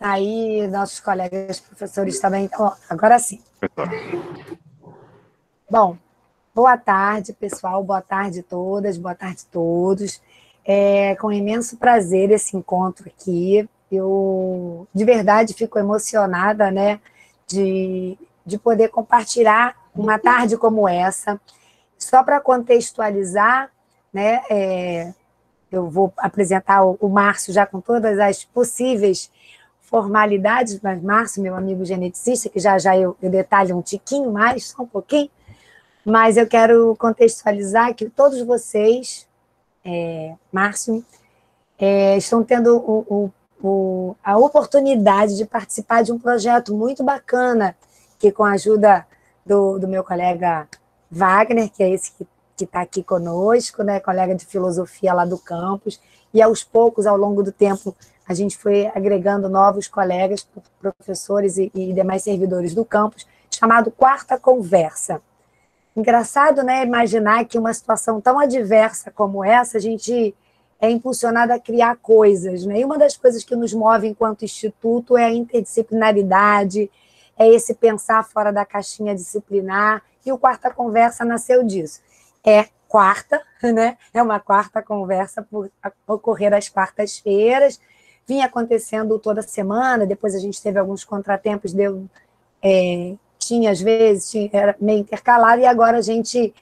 Aí, nossos colegas professores também. Ó, agora sim. Bom, boa tarde, pessoal. Boa tarde a todas, boa tarde a todos. É com imenso prazer esse encontro aqui. Eu, de verdade, fico emocionada, né, de poder compartilhar uma tarde como essa. Só para contextualizar, né, eu vou apresentar o Márcio já com todas as possíveis formalidades, mas Márcio, meu amigo geneticista, que já eu detalho um tiquinho mais, só um pouquinho, mas eu quero contextualizar que todos vocês, Márcio, estão tendo a oportunidade de participar de um projeto muito bacana, que com a ajuda do meu colega Wagner, que é esse que está aqui conosco, né, colega de filosofia lá do campus, e aos poucos, ao longo do tempo, a gente foi agregando novos colegas, professores e demais servidores do campus, chamado Quarta Conversa. Engraçado, né, imaginar que uma situação tão adversa como essa, a gente é impulsionado a criar coisas, né? E uma das coisas que nos move enquanto instituto é a interdisciplinaridade, é esse pensar fora da caixinha disciplinar, e o Quarta Conversa nasceu disso. É quarta, né? É uma quarta conversa por ocorrer às quartas-feiras, vinha acontecendo toda semana, depois a gente teve alguns contratempos, tinha às vezes, era meio intercalado, e agora a gente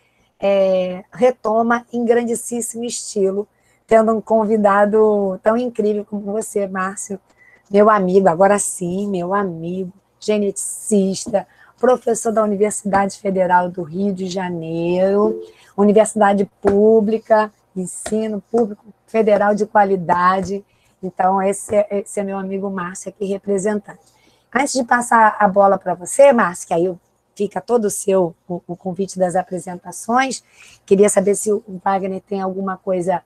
retoma em grandíssimo estilo, tendo um convidado tão incrível como você, Márcio, meu amigo, agora sim, meu amigo, geneticista, professor da Universidade Federal do Rio de Janeiro, universidade pública, ensino público federal de qualidade. Então, esse é meu amigo Márcio aqui, representante. Antes de passar a bola para você, Márcio, que aí fica todo o convite das apresentações, queria saber se o Wagner tem alguma coisa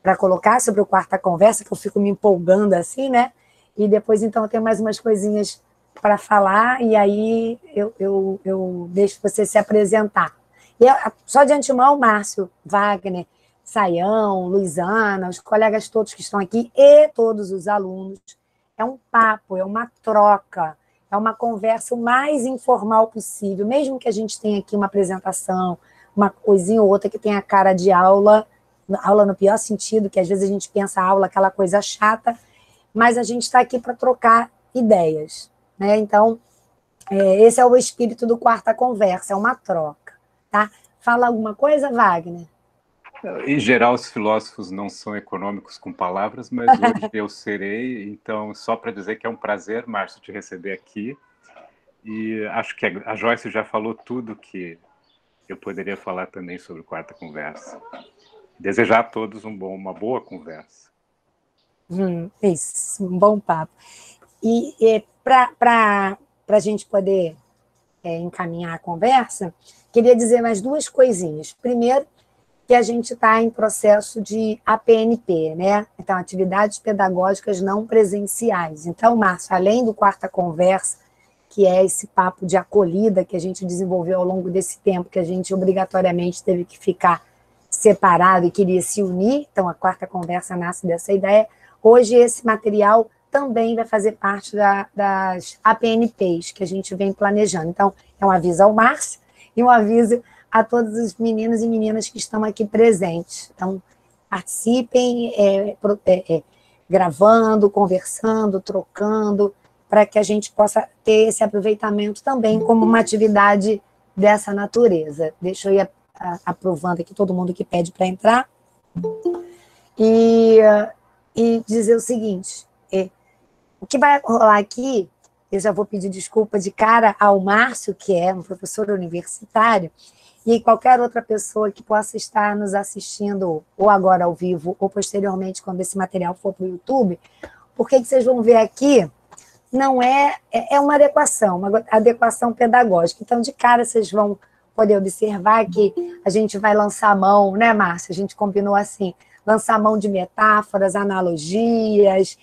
para colocar sobre o Quarta Conversa, que eu fico me empolgando assim, né? E depois, então, eu tenho mais umas coisinhas para falar, e aí eu deixo você se apresentar. E só de antemão, Márcio, Wagner, Saião, Luizana, os colegas todos que estão aqui e todos os alunos, é um papo, é uma troca, é uma conversa o mais informal possível, mesmo que a gente tenha aqui uma apresentação, uma coisinha ou outra que tenha cara de aula no pior sentido, que às vezes a gente pensa a aula aquela coisa chata, mas a gente está aqui para trocar ideias, né? Então, esse é o espírito do Quarta Conversa, é uma troca, tá? Fala alguma coisa, Wagner? Em geral, os filósofos não são econômicos com palavras, mas hoje eu serei. Então, só para dizer que é um prazer, Márcio, te receber aqui. E acho que a Joyce já falou tudo que eu poderia falar também sobre Quarta Conversa. Desejar a todos uma boa conversa. Isso, um bom papo. E para a gente poder encaminhar a conversa, queria dizer mais duas coisinhas. Primeiro, que a gente está em processo de APNP, né? Então, atividades pedagógicas não presenciais. Então, Márcio, além do Quarta Conversa, que é esse papo de acolhida que a gente desenvolveu ao longo desse tempo, que a gente obrigatoriamente teve que ficar separado e queria se unir, então a Quarta Conversa nasce dessa ideia. Hoje, esse material também vai fazer parte das APNPs que a gente vem planejando. Então, é um aviso ao Márcio e um aviso a todos os meninos e meninas que estão aqui presentes. Então, participem, gravando, conversando, trocando, para que a gente possa ter esse aproveitamento também como uma atividade dessa natureza. Deixa eu ir aprovando aqui todo mundo que pede para entrar. E dizer o seguinte, o que vai rolar aqui, eu já vou pedir desculpa de cara ao Márcio, que é um professor universitário, e qualquer outra pessoa que possa estar nos assistindo, ou agora ao vivo, ou posteriormente, quando esse material for para o YouTube, porque que vocês vão ver aqui, não é uma adequação pedagógica. Então, de cara, vocês vão poder observar que a gente vai lançar a mão, né, Márcia? A gente combinou assim, lançar a mão de metáforas, analogias,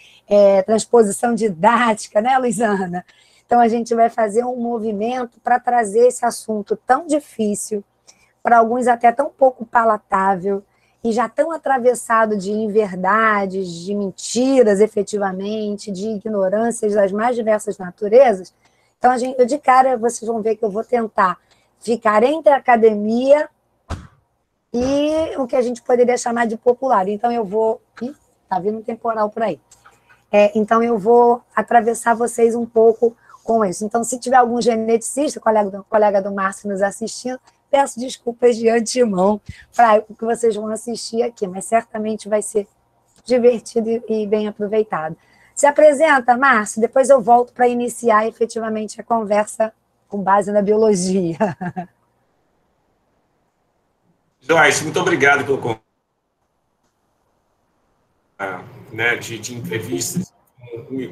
transposição didática, né, Luizana? Então, a gente vai fazer um movimento para trazer esse assunto tão difícil, para alguns até tão pouco palatável, e já tão atravessado de inverdades, de mentiras, efetivamente, de ignorâncias das mais diversas naturezas. Então, eu de cara, vocês vão ver que eu vou tentar ficar entre a academia e o que a gente poderia chamar de popular. Então, eu vou... Ih, tá vindo um temporal por aí. Então, eu vou atravessar vocês um pouco com isso. Então, se tiver algum geneticista, colega do Márcio nos assistindo, peço desculpas de antemão para o que vocês vão assistir aqui, mas certamente vai ser divertido e bem aproveitado. Se apresenta, Márcio, depois eu volto para iniciar efetivamente a conversa com base na biologia. Joyce, muito obrigado pelo convite, de entrevistas,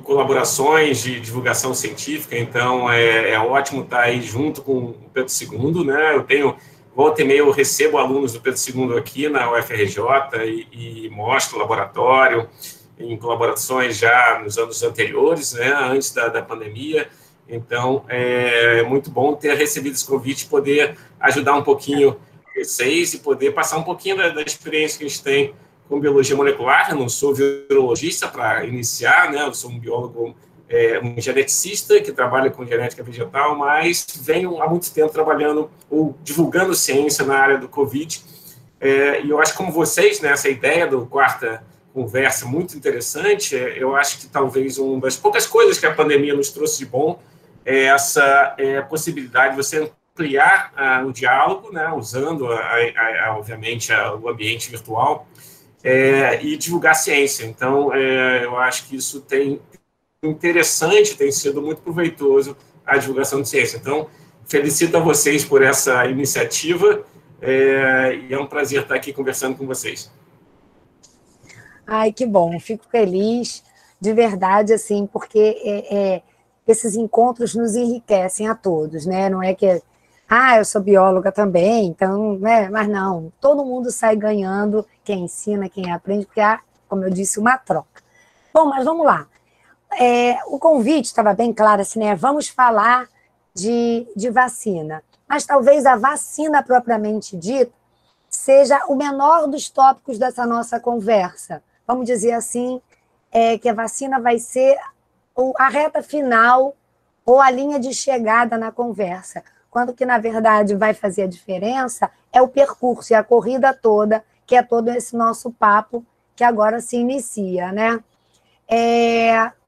colaborações de divulgação científica, então é ótimo estar aí junto com o Pedro II, né? Volta e meia eu recebo alunos do Pedro II aqui na UFRJ e mostro o laboratório, em colaborações já nos anos anteriores, né, antes da pandemia. Então, é muito bom ter recebido esse convite, poder ajudar um pouquinho vocês e poder passar um pouquinho da experiência que a gente tem com biologia molecular. Eu não sou virologista para iniciar, né, eu sou um biólogo, um geneticista que trabalha com genética vegetal, mas venho há muito tempo trabalhando ou divulgando ciência na área do Covid. E eu acho que, como vocês, né, essa ideia do Quarta Conversa muito interessante, eu acho que talvez uma das poucas coisas que a pandemia nos trouxe de bom é essa possibilidade de você ampliar o diálogo, né, usando, obviamente, o ambiente virtual, e divulgar ciência. Então, eu acho que isso tem sido muito proveitoso a divulgação de ciência. Então, felicito a vocês por essa iniciativa, e é um prazer estar aqui conversando com vocês. Ai, que bom, fico feliz, de verdade, assim, porque esses encontros nos enriquecem a todos, né? Não é que, eu sou bióloga também, então, né? Mas não, todo mundo sai ganhando, quem ensina, quem aprende, porque há, como eu disse, uma troca. Bom, mas vamos lá. O convite estava bem claro, assim, né? Vamos falar de vacina, mas talvez a vacina propriamente dita seja o menor dos tópicos dessa nossa conversa. Vamos dizer assim, que a vacina vai ser a reta final ou a linha de chegada na conversa, quando que, na verdade, vai fazer a diferença é o percurso e a corrida toda, que é todo esse nosso papo que agora se inicia, né?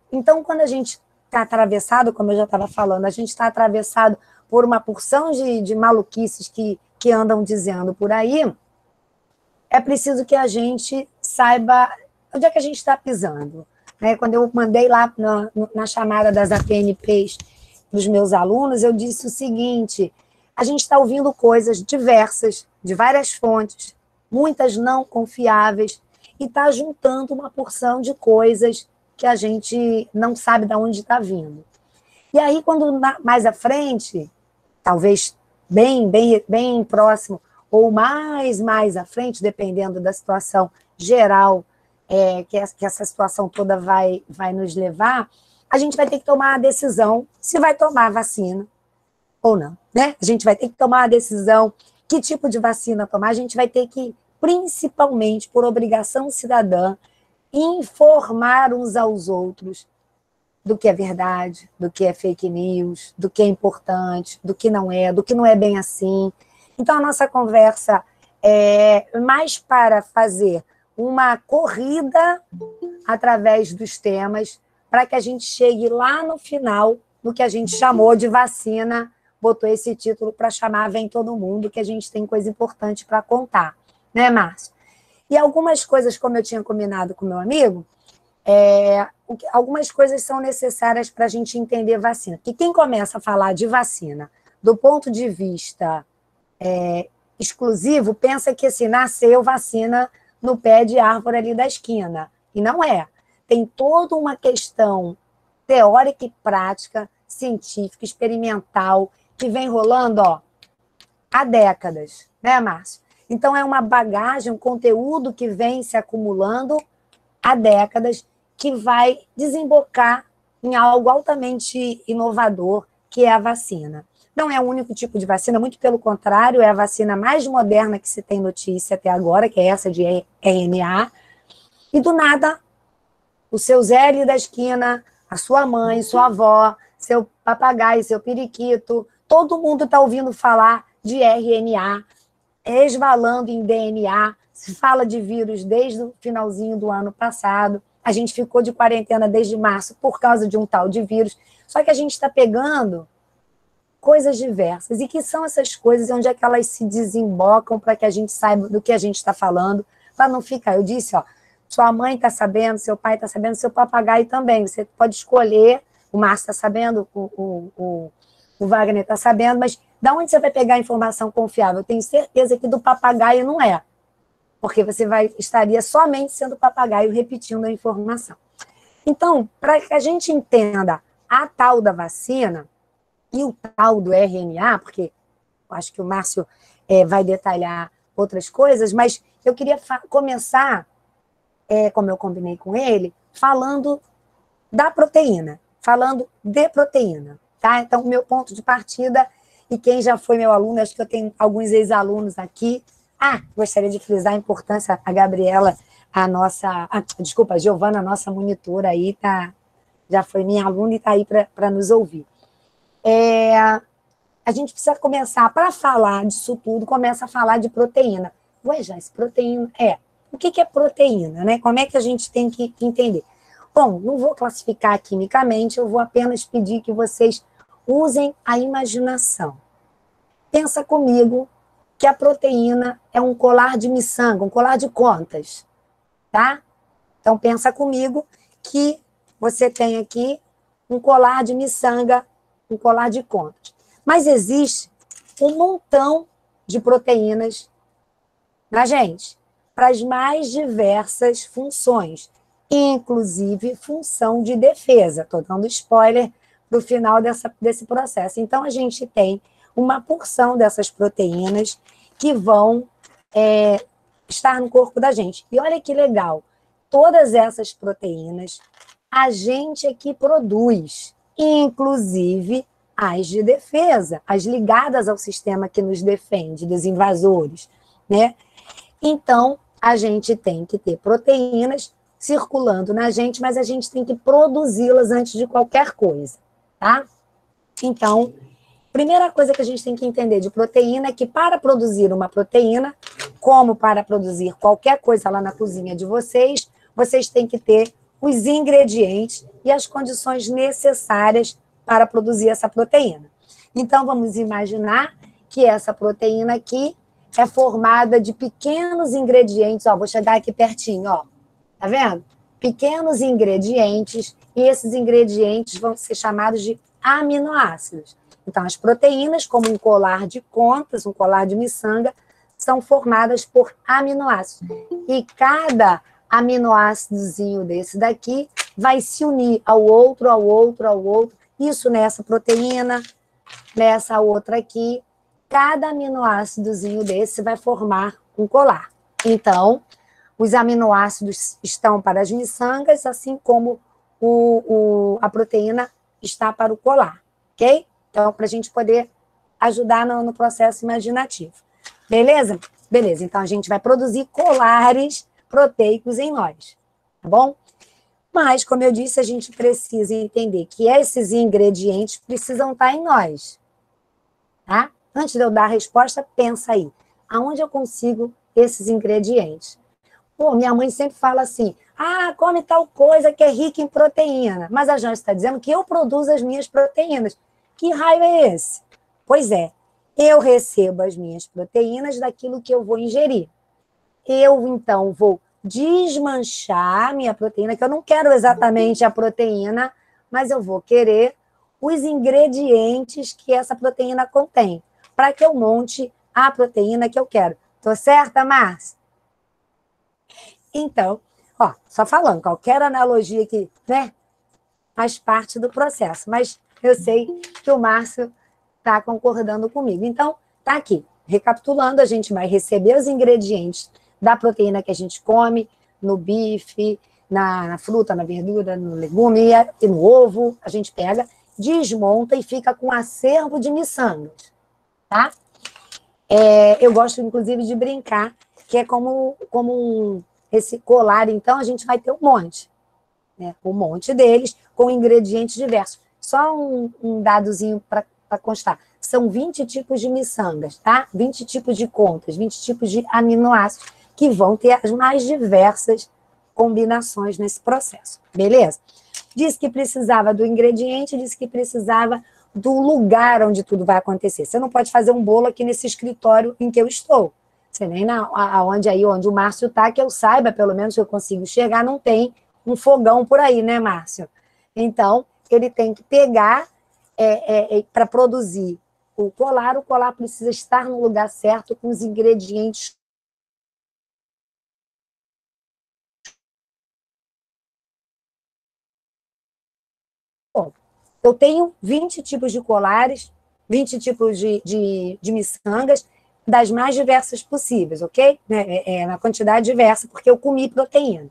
Então, quando a gente está atravessado, como eu já estava falando, a gente está atravessado por uma porção de maluquices que andam dizendo por aí, é preciso que a gente saiba onde é que a gente está pisando. Quando eu mandei lá na chamada das APNPs para os meus alunos, eu disse o seguinte: a gente está ouvindo coisas diversas, de várias fontes, muitas não confiáveis, e está juntando uma porção de coisas que a gente não sabe de onde está vindo. E aí, quando mais à frente, talvez bem próximo, ou mais à frente, dependendo da situação geral que essa situação toda vai nos levar, a gente vai ter que tomar a decisão se vai tomar vacina ou não, né? A gente vai ter que tomar a decisão que tipo de vacina tomar, a gente vai ter que, principalmente por obrigação cidadã, informar uns aos outros do que é verdade, do que é fake news, do que é importante, do que não é bem assim. Então, a nossa conversa é mais para fazer uma corrida através dos temas, para que a gente chegue lá no final, no que a gente chamou de vacina, botou esse título para chamar Vem Todo Mundo, que a gente tem coisa importante para contar, né, Márcio? E algumas coisas, como eu tinha combinado com meu amigo, algumas coisas são necessárias para a gente entender vacina. Porque quem começa a falar de vacina do ponto de vista exclusivo, pensa que assim, nasceu vacina no pé de árvore ali da esquina. E não é. Tem toda uma questão teórica e prática, científica, experimental, que vem rolando há décadas, né, Márcio? Então, é uma bagagem, um conteúdo que vem se acumulando há décadas, que vai desembocar em algo altamente inovador, que é a vacina. Não é o único tipo de vacina, muito pelo contrário, é a vacina mais moderna que se tem notícia até agora, que é essa de RNA. E do nada, o seu Zé ali da esquina, a sua mãe, sua avó, seu papagaio, seu periquito, todo mundo está ouvindo falar de RNA, esvalando em DNA, se fala de vírus desde o finalzinho do ano passado, a gente ficou de quarentena desde março por causa de um tal de vírus, só que a gente está pegando coisas diversas. E que são essas coisas, onde é que elas se desembocam para que a gente saiba do que a gente está falando, para não ficar. Eu disse, ó, sua mãe está sabendo, seu pai está sabendo, seu papagaio também. Você pode escolher, o Márcio está sabendo, o Wagner está sabendo, mas de onde você vai pegar a informação confiável? Eu tenho certeza que do papagaio não é, porque você estaria somente sendo papagaio repetindo a informação. Então, para que a gente entenda a tal da vacina, e o tal do RNA, porque eu acho que o Márcio vai detalhar outras coisas, mas eu queria começar, como eu combinei com ele, falando da proteína, falando de proteína, tá? Então, o meu ponto de partida, e quem já foi meu aluno, acho que eu tenho alguns ex-alunos aqui. Gostaria de frisar a importância, a Gabriela, a Giovana, a nossa monitora aí, já foi minha aluna e está aí para nos ouvir. A gente precisa começar, para falar disso tudo, começa a falar de proteína. Ué, Joyce, proteína o que é proteína, né? Como é que a gente tem que entender? Bom, não vou classificar quimicamente, eu vou apenas pedir que vocês usem a imaginação. Pensa comigo que a proteína é um colar de miçanga, um colar de contas, tá? Então, pensa comigo que você tem aqui um colar de miçanga, um colar de contas. Mas existe um montão de proteínas na gente, para as mais diversas funções, inclusive função de defesa. Estou dando spoiler para o final desse processo. Então, a gente tem uma porção dessas proteínas que vão estar no corpo da gente. E olha que legal, todas essas proteínas a gente aqui produz, inclusive as de defesa, as ligadas ao sistema que nos defende dos invasores, né? Então, a gente tem que ter proteínas circulando na gente, mas a gente tem que produzi-las antes de qualquer coisa, tá? Então, primeira coisa que a gente tem que entender de proteína é que para produzir uma proteína, como para produzir qualquer coisa lá na cozinha de vocês, vocês têm que ter os ingredientes e as condições necessárias para produzir essa proteína. Então, vamos imaginar que essa proteína aqui é formada de pequenos ingredientes. Ó, vou chegar aqui pertinho, ó. Tá vendo? Pequenos ingredientes, e esses ingredientes vão ser chamados de aminoácidos. Então, as proteínas, como um colar de contas, um colar de miçanga, são formadas por aminoácidos. E cada aminoácidozinho desse daqui vai se unir ao outro, ao outro, ao outro. Isso nessa proteína, nessa outra aqui. Cada aminoácidozinho desse vai formar um colar. Então, os aminoácidos estão para as miçangas, assim como a proteína está para o colar, ok? Então, para a gente poder ajudar no processo imaginativo. Beleza? Beleza, então a gente vai produzir colares proteicos em nós, tá bom? Mas, como eu disse, a gente precisa entender que esses ingredientes precisam estar em nós, tá? Antes de eu dar a resposta, pensa aí. Aonde eu consigo esses ingredientes? Pô, minha mãe sempre fala assim, come tal coisa que é rica em proteína. Mas a Joyce está dizendo que eu produzo as minhas proteínas. Que raio é esse? Pois é, eu recebo as minhas proteínas daquilo que eu vou ingerir. Eu, então, vou desmanchar a minha proteína, que eu não quero exatamente a proteína, mas eu vou querer os ingredientes que essa proteína contém, para que eu monte a proteína que eu quero. Tô certa, Márcia? Então, só falando, qualquer analogia que, né, faz parte do processo, mas eu sei que o Márcio está concordando comigo. Então, tá aqui. Recapitulando, a gente vai receber os ingredientes da proteína que a gente come, no bife, na fruta, na verdura, no legume e no ovo, a gente pega, desmonta e fica com um acervo de miçangas, tá? Eu gosto, inclusive, de brincar, que é esse colar, então, a gente vai ter um monte, né? Um monte deles com ingredientes diversos. Só um dadozinho para constar. São 20 tipos de miçangas, tá? 20 tipos de contas, 20 tipos de aminoácidos que vão ter as mais diversas combinações nesse processo, beleza? Disse que precisava do ingrediente, disse que precisava do lugar onde tudo vai acontecer. Você não pode fazer um bolo aqui nesse escritório em que eu estou. Você nem onde o Márcio está, que eu saiba, pelo menos que eu consigo chegar, não tem um fogão por aí, né, Márcio? Então, ele tem que pegar para produzir o colar precisa estar no lugar certo, com os ingredientes. Bom, eu tenho 20 tipos de colares, 20 tipos de miçangas, das mais diversas possíveis, ok? Na quantidade diversa, porque eu comi proteína.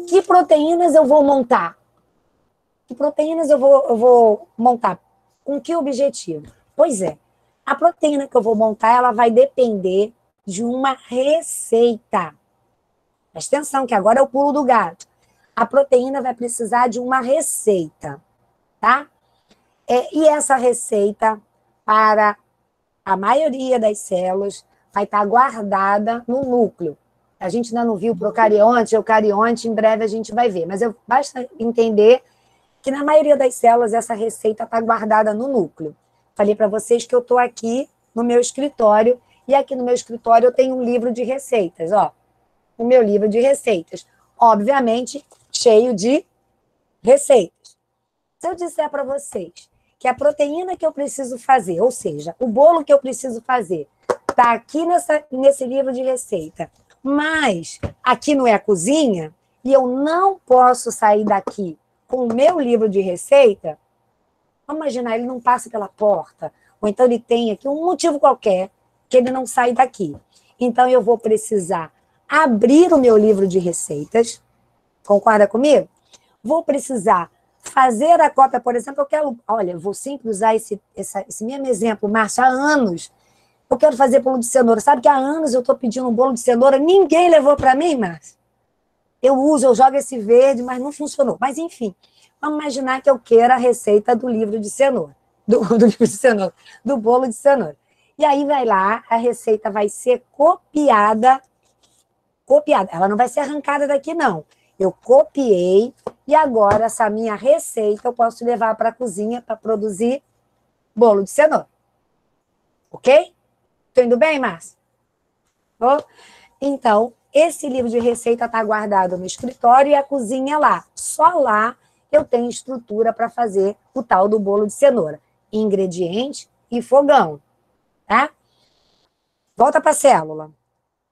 Que proteínas eu vou montar? Que proteínas eu vou montar? Com que objetivo? Pois é, a proteína que eu vou montar, ela vai depender de uma receita. Presta atenção, que agora é o pulo do gato. A proteína vai precisar de uma receita, tá? E essa receita, para a maioria das células, vai estar guardada no núcleo. A gente ainda não viu o procarionte, eucarionte, em breve a gente vai ver. Mas basta entender que na maioria das células essa receita está guardada no núcleo. Falei para vocês que eu estou aqui no meu escritório, e aqui no meu escritório eu tenho um livro de receitas, ó. O meu livro de receitas. Obviamente, cheio de receitas. Se eu disser para vocês que a proteína que eu preciso fazer, ou seja, o bolo que eu preciso fazer, está aqui nesse livro de receita, mas aqui não é a cozinha, e eu não posso sair daqui com o meu livro de receita, vamos imaginar, ele não passa pela porta, ou então ele tem aqui um motivo qualquer que ele não sai daqui. Então, eu vou precisar abrir o meu livro de receitas, concorda comigo? Vou precisar fazer a cópia, por exemplo, eu vou sempre usar esse mesmo exemplo, Márcia, há anos, eu quero fazer bolo de cenoura. Sabe que há anos eu estou pedindo um bolo de cenoura, ninguém levou para mim, Márcia. Eu jogo esse verde, mas não funcionou. Mas, enfim, vamos imaginar que eu queira a receita do livro de cenoura, do bolo de cenoura. E aí vai lá, a receita vai ser copiada, ela não vai ser arrancada daqui, não. Eu copiei, e agora essa minha receita eu posso levar para a cozinha para produzir bolo de cenoura. Ok? Estou indo bem, Márcia? Oh? Então, esse livro de receita está guardado no escritório e a cozinha lá. Só lá eu tenho estrutura para fazer o tal do bolo de cenoura. Ingrediente e fogão. Tá? Volta para a célula.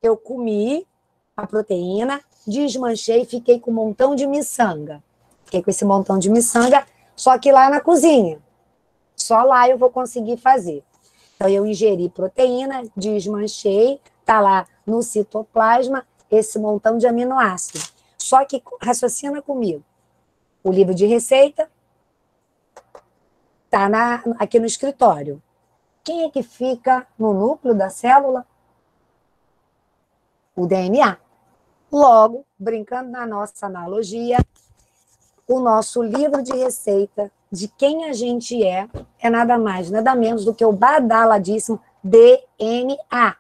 Eu comi a proteína, desmanchei e fiquei com um montão de miçanga. Fiquei com esse montão de miçanga, só que lá na cozinha. Só lá eu vou conseguir fazer. Então, eu ingeri proteína, desmanchei, está lá no citoplasma esse montão de aminoácidos. Só que, raciocina comigo, o livro de receita está aqui no escritório. Quem é que fica no núcleo da célula? O DNA. Logo, brincando na nossa analogia, o nosso livro de receita de quem a gente é nada mais, nada menos do que o badaladíssimo DNA.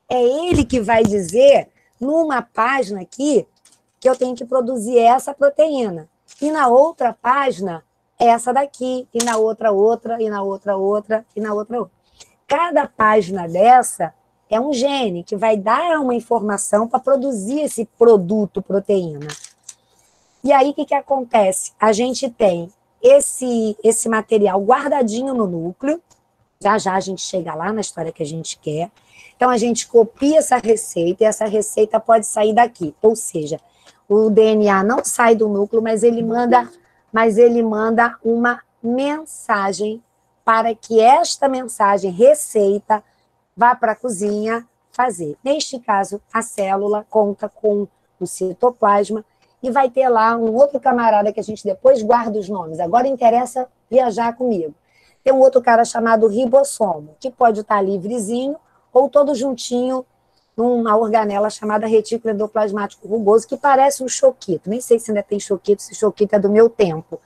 É ele que vai dizer, numa página aqui, que eu tenho que produzir essa proteína. E na outra página, essa daqui. E na outra, outra. E na outra, outra. E na outra, outra. Cada página dessa é um gene que vai dar uma informação para produzir esse produto proteína. E aí, o que acontece? A gente tem esse material guardadinho no núcleo, já a gente chega lá na história que a gente quer. Então, a gente copia essa receita, e essa receita pode sair daqui. Ou seja, o DNA não sai do núcleo, mas ele manda uma mensagem para que esta mensagem, receita, vá para a cozinha fazer. Neste caso, a célula conta com o citoplasma, e vai ter lá um outro camarada que a gente depois guarda os nomes. Agora interessa viajar comigo. Tem um outro cara chamado ribossomo, que pode estar livrezinho ou todo juntinho numa organela chamada retículo endoplasmático rugoso, que parece um choquito. Nem sei se ainda tem choquito, se choquito é do meu tempo.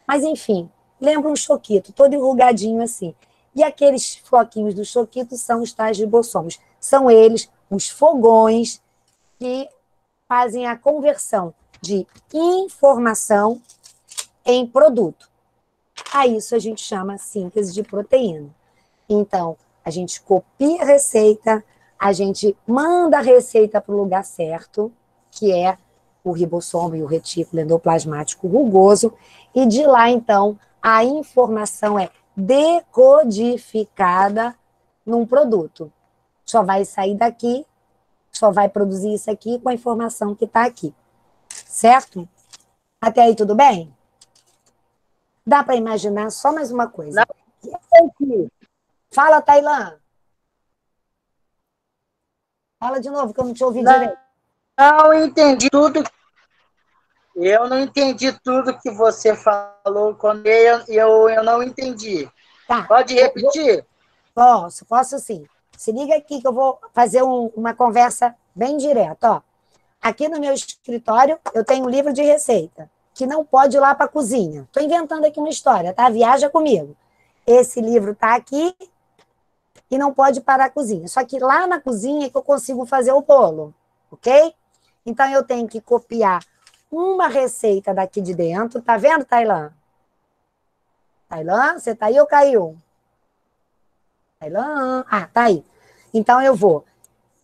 Mas, enfim, lembra um choquito, todo enrugadinho assim. E aqueles floquinhos do choquito são os tais ribossomos. São eles, os fogões, que fazem a conversão de informação em produto. A isso a gente chama síntese de proteína. Então, a gente copia a receita, a gente manda a receita para o lugar certo, que é o ribossomo e o retículo endoplasmático rugoso, e de lá, então, a informação é decodificada num produto. Só vai sair daqui, só vai produzir isso aqui com a informação que está aqui. Certo? Até aí tudo bem? Dá para imaginar só mais uma coisa. Fala, Tailã. Fala de novo, que eu não te ouvi direito. Não entendi tudo. Eu não entendi tudo que você falou quando eu não entendi. Tá. Pode repetir? Posso sim. Se liga aqui que eu vou fazer uma conversa bem direta. Ó. Aqui no meu escritório, eu tenho um livro de receita, que não pode ir lá para a cozinha. Estou inventando aqui uma história, tá? Viaja comigo. Esse livro está aqui e não pode ir para a cozinha. Só que lá na cozinha é que eu consigo fazer o bolo, ok? Então, eu tenho que copiar uma receita daqui de dentro. Tá vendo, Tailã? Tailã, você tá aí ou caiu? Tailã, tá aí. Então, eu vou.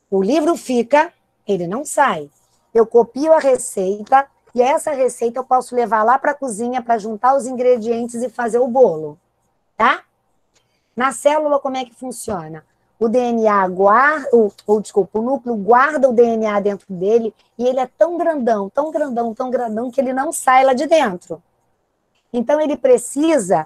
O livro fica, ele não sai. Eu copio a receita e essa receita eu posso levar lá para a cozinha para juntar os ingredientes e fazer o bolo, tá? Na célula, como é que funciona? O DNA guarda, desculpa, o núcleo guarda o DNA dentro dele e ele é tão grandão, tão grandão, tão grandão que ele não sai lá de dentro. Então, ele precisa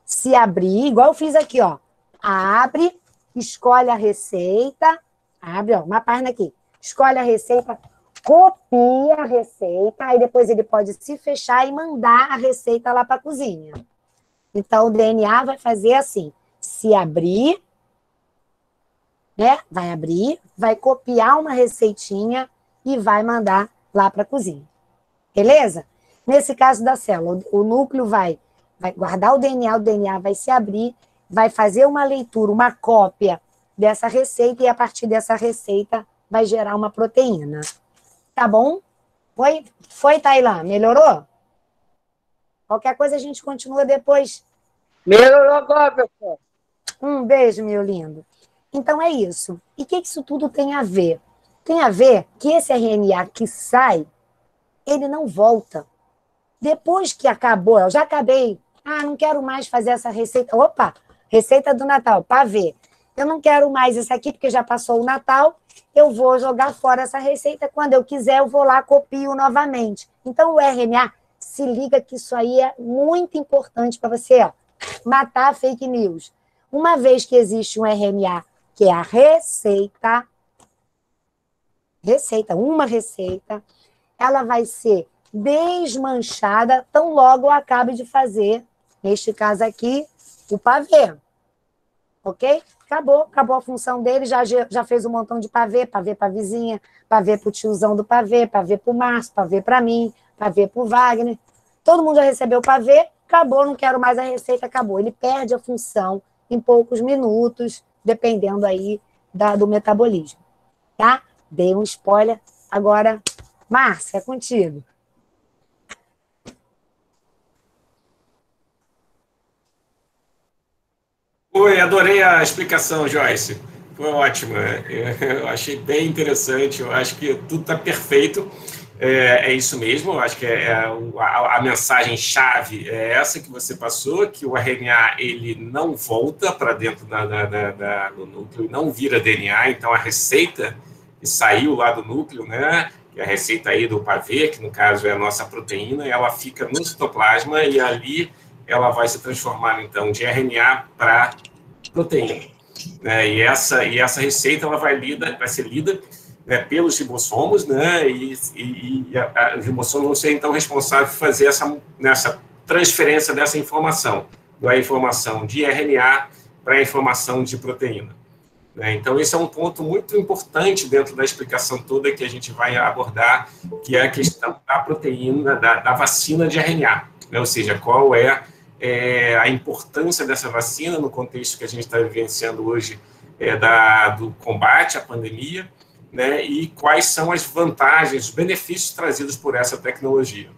se abrir, igual eu fiz aqui, ó. Abre, escolhe a receita, abre, ó, uma página aqui. Escolhe a receita, copia a receita, aí depois ele pode se fechar e mandar a receita lá para a cozinha. Então, o DNA vai fazer assim, se abrir, né? Vai abrir, vai copiar uma receitinha e vai mandar lá para a cozinha. Beleza? Nesse caso da célula, o núcleo vai guardar o DNA vai se abrir, vai fazer uma leitura, uma cópia dessa receita e a partir dessa receita vai gerar uma proteína. Tá bom? Foi, Tailã? Melhorou? Qualquer coisa a gente continua depois. Melhorou agora, professor. Um beijo, meu lindo. Então é isso. E o que isso tudo tem a ver? Tem a ver que esse RNA que sai, ele não volta. Depois que acabou, eu já acabei. Não quero mais fazer essa receita. Opa, receita do Natal, pavê. Eu não quero mais isso aqui, porque já passou o Natal. Eu vou jogar fora essa receita. Quando eu quiser, eu vou lá, copio novamente. Então, o RNA, se liga que isso aí é muito importante para você, ó, matar a fake news. Uma vez que existe um RNA, que é a uma receita, ela vai ser desmanchada tão logo eu acabe de fazer, neste caso aqui, o pavê. Ok? Acabou a função dele, já fez um montão de pavê para a vizinha, pavê para o tiozão do pavê, pavê para o Márcio, pavê para mim, pavê para o Wagner. Todo mundo já recebeu o pavê, acabou, não quero mais a receita, acabou. Ele perde a função em poucos minutos, dependendo aí do metabolismo. Tá? Dei um spoiler. Agora, Márcia, é contigo. Oi, adorei a explicação, Joyce. Foi ótima. Eu achei bem interessante. Eu acho que tudo está perfeito. É isso mesmo. Eu acho que a mensagem-chave é essa que você passou, que o RNA ele não volta para dentro do núcleo, não vira DNA. Então, a receita que saiu lá do núcleo, né? Que é a receita aí do pavê, que no caso é a nossa proteína, ela fica no citoplasma e ali ela vai se transformar, então, de RNA para proteína. E essa receita ela vai ser lida né, pelos ribossomos, né, os ribossomos vão ser, então, responsáveis por fazer essa transferência dessa informação, da informação de RNA para a informação de proteína. Então, esse é um ponto muito importante dentro da explicação toda que a gente vai abordar, que é a questão da proteína, da vacina de RNA, né? Ou seja, qual é a importância dessa vacina no contexto que a gente está vivenciando hoje do combate à pandemia, né? E quais são as vantagens, os benefícios trazidos por essa tecnologia.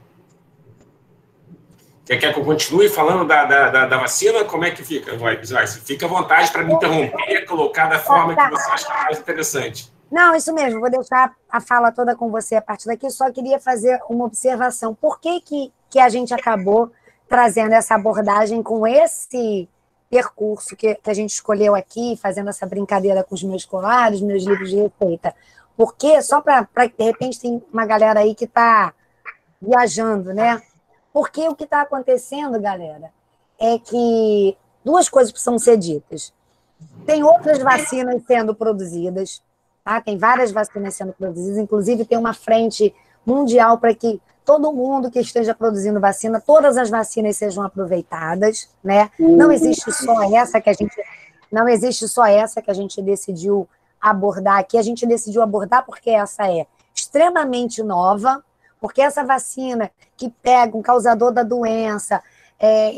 Quer que eu continue falando da vacina? Como é que fica, Joyce? Fica à vontade para me interromper, colocar da forma que você acha mais interessante. Não, isso mesmo, vou deixar a fala toda com você a partir daqui, só queria fazer uma observação. Por que a gente acabou trazendo essa abordagem com esse percurso que a gente escolheu aqui, fazendo essa brincadeira com os meus colares, meus livros de receita? Porque, só para de repente, tem uma galera aí que está viajando, né? Porque o que está acontecendo, galera, é que duas coisas precisam ser ditas. Tem outras vacinas sendo produzidas, tá? Tem várias vacinas sendo produzidas, inclusive tem uma frente mundial para que todo mundo que esteja produzindo vacina, todas as vacinas sejam aproveitadas, né? Não existe só essa que a gente decidiu abordar aqui. A gente decidiu abordar porque essa é extremamente nova, porque essa vacina que pega um causador da doença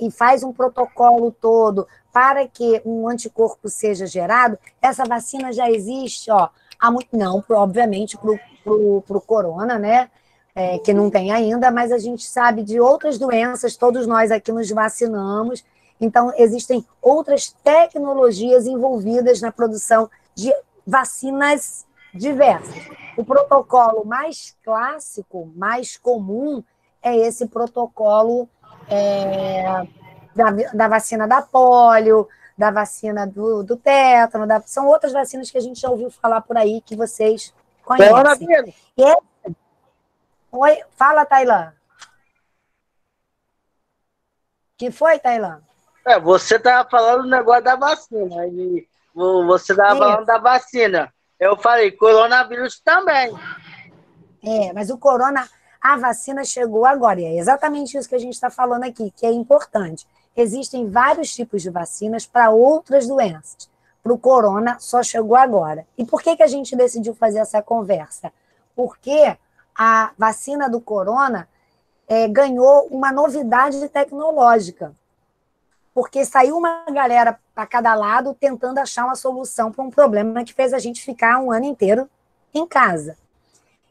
e faz um protocolo todo para que um anticorpo seja gerado, essa vacina já existe, ó, há muito, não, obviamente, para o corona, né? Que não tem ainda, mas a gente sabe de outras doenças, todos nós aqui nos vacinamos, então existem outras tecnologias envolvidas na produção de vacinas diversas. O protocolo mais clássico, mais comum, é esse protocolo da vacina da polio, da vacina do tétano, são outras vacinas que a gente já ouviu falar por aí, que vocês conhecem. Oi, fala, Tailã. Que foi, Tailã? Você estava falando do negócio da vacina, e você estava falando da vacina. Eu falei, coronavírus também. Mas o a vacina chegou agora, e é exatamente isso que a gente está falando aqui, que é importante. Existem vários tipos de vacinas para outras doenças. Para o corona, só chegou agora. E por que a gente decidiu fazer essa conversa? Porque a vacina do corona ganhou uma novidade tecnológica. Porque saiu uma galera para cada lado tentando achar uma solução para um problema que fez a gente ficar um ano inteiro em casa.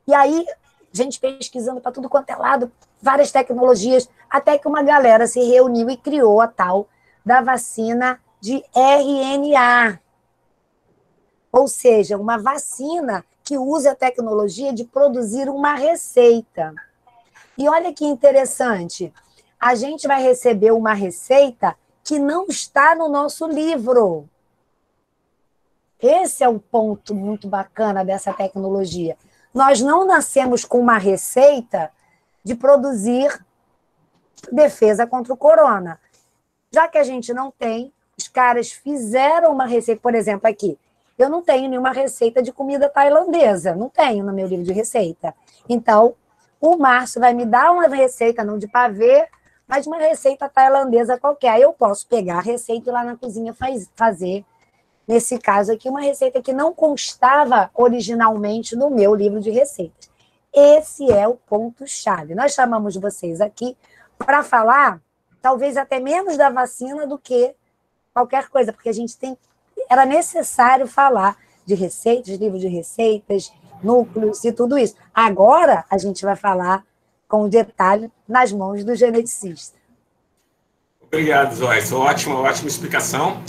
E aí, gente pesquisando para tudo quanto é lado, várias tecnologias, até que uma galera se reuniu e criou a tal da vacina de RNA. Ou seja, uma vacina que usa a tecnologia de produzir uma receita. E olha que interessante, a gente vai receber uma receita que não está no nosso livro. Esse é um ponto muito bacana dessa tecnologia. Nós não nascemos com uma receita de produzir defesa contra o corona. Já que a gente não tem, os caras fizeram uma receita, por exemplo, aqui, eu não tenho nenhuma receita de comida tailandesa, não tenho no meu livro de receita. Então, o Márcio vai me dar uma receita, não de pavê, mas uma receita tailandesa qualquer. Aí eu posso pegar a receita e ir lá na cozinha fazer, nesse caso aqui, uma receita que não constava originalmente no meu livro de receitas. Esse é o ponto-chave. Nós chamamos vocês aqui para falar, talvez até menos da vacina do que qualquer coisa, porque a gente era necessário falar de receitas, livro de receitas, núcleos e tudo isso. Agora a gente vai falar com detalhe nas mãos do geneticista. Obrigado, Joyce. Ótima explicação.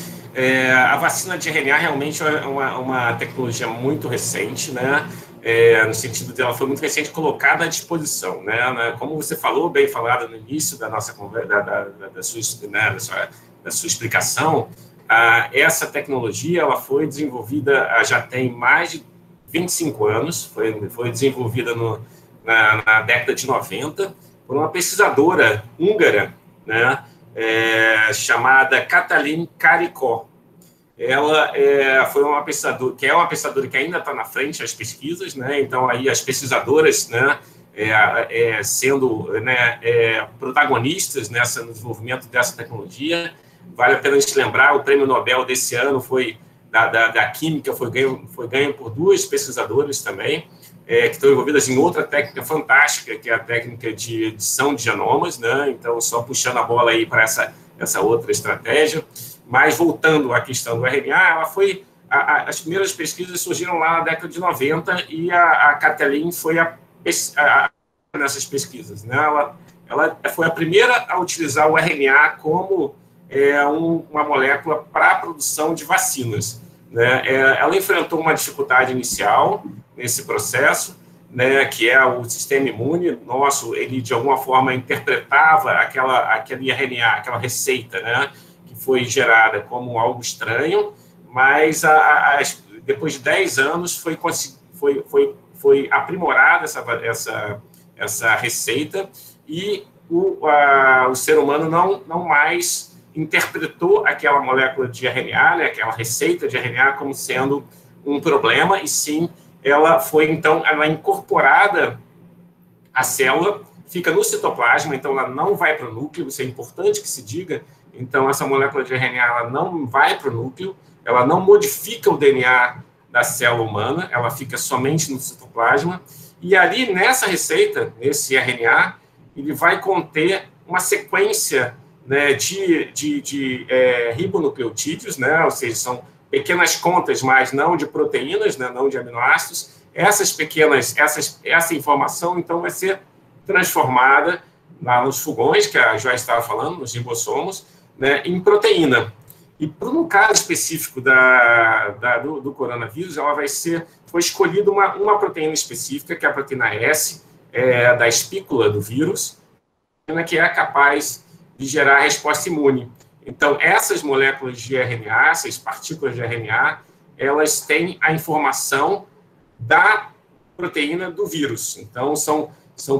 A vacina de RNA realmente é uma tecnologia muito recente, né? No sentido dela foi muito recente colocada à disposição, né? Como você falou, bem falado no início da nossa conversa, da sua explicação, essa tecnologia ela foi desenvolvida já tem mais de 25 anos, foi desenvolvida na década de 90 por uma pesquisadora húngara, né? Chamada Katalin Karikó. ela foi uma pesquisadora que ainda está na frente das pesquisas, né? Então, aí as pesquisadoras, né, sendo, né, protagonistas no desenvolvimento dessa tecnologia. Vale a pena a gente lembrar, o prêmio Nobel desse ano foi da Química, foi ganho por 2 pesquisadoras também, que estão envolvidas em outra técnica fantástica, que é a técnica de edição de genomas, né? Então, só puxando a bola aí para essa outra estratégia. Mas, voltando à questão do RNA, as primeiras pesquisas surgiram lá na década de 90 e a Kathleen foi nessas pesquisas, né? Ela foi a primeira a utilizar o RNA como uma molécula para a produção de vacinas, né? Ela enfrentou uma dificuldade inicial nesse processo, né, que é o sistema imune nosso. Ele, de alguma forma, interpretava aquele RNA, aquela receita, né, que foi gerada como algo estranho, mas depois de 10 anos foi aprimorada essa receita e o ser humano não mais interpretou aquela molécula de RNA, né, aquela receita de RNA, como sendo um problema, e sim, ela foi, então, incorporada à célula, fica no citoplasma, então ela não vai para o núcleo, isso é importante que se diga. Então, essa molécula de RNA ela não vai para o núcleo, ela não modifica o DNA da célula humana, ela fica somente no citoplasma, e ali, nessa receita, nesse RNA, ele vai conter uma sequência, né, de ribonucleotídeos, né, ou seja, são pequenas contas, mas não de proteínas, né, não de aminoácidos. Essa informação, então, vai ser transformada lá nos fogões, que a Joyce estava falando, nos ribossomos, né, em proteína. E, no caso específico do coronavírus, foi escolhida uma proteína específica, que é a proteína S, da espícula do vírus, que é capaz de gerar resposta imune. Então, essas moléculas de RNA, essas partículas de RNA, elas têm a informação da proteína do vírus. Então, são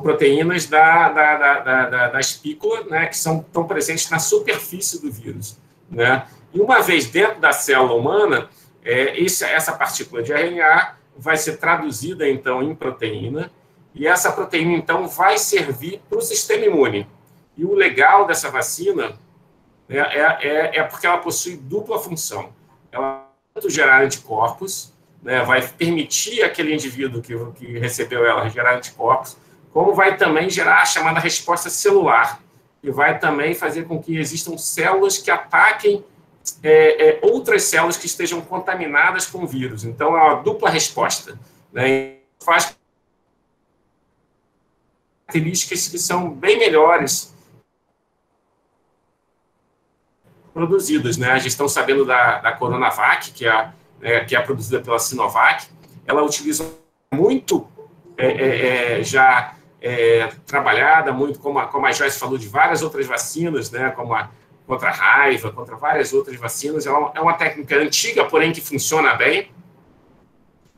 proteínas da espícula, né, que estão presentes na superfície do vírus, né? E uma vez dentro da célula humana, essa partícula de RNA vai ser traduzida, então, em proteína, e essa proteína, então, vai servir para o sistema imune. E o legal dessa vacina é porque ela possui dupla função. Ela vai gerar anticorpos, né, vai permitir aquele indivíduo que recebeu ela gerar anticorpos, como vai também gerar a chamada resposta celular, que vai também fazer com que existam células que ataquem outras células que estejam contaminadas com o vírus. Então, é uma dupla resposta, né? Faz características que são bem melhores produzidas, né? A gente está sabendo da Coronavac, que é produzida pela Sinovac. Ela utiliza muito trabalhada, muito, como a Joyce falou, de várias outras vacinas, né? Como contra a raiva, contra várias outras vacinas. É uma técnica antiga, porém que funciona bem.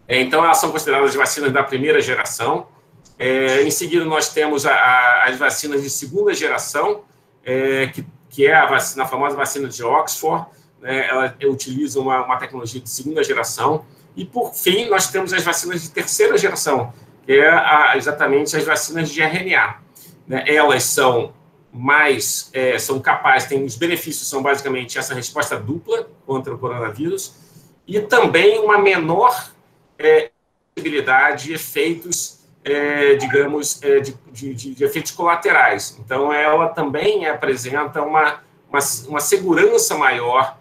Então, elas são consideradas vacinas da primeira geração. Em seguida, nós temos as vacinas de segunda geração, que é a famosa vacina de Oxford, né? Ela utiliza uma tecnologia de segunda geração. E, por fim, nós temos as vacinas de terceira geração, que é exatamente as vacinas de RNA, né? Elas são capazes, os benefícios são basicamente essa resposta dupla contra o coronavírus e também uma menor possibilidade de efeitos, digamos, de efeitos colaterais. Então, ela também apresenta uma segurança maior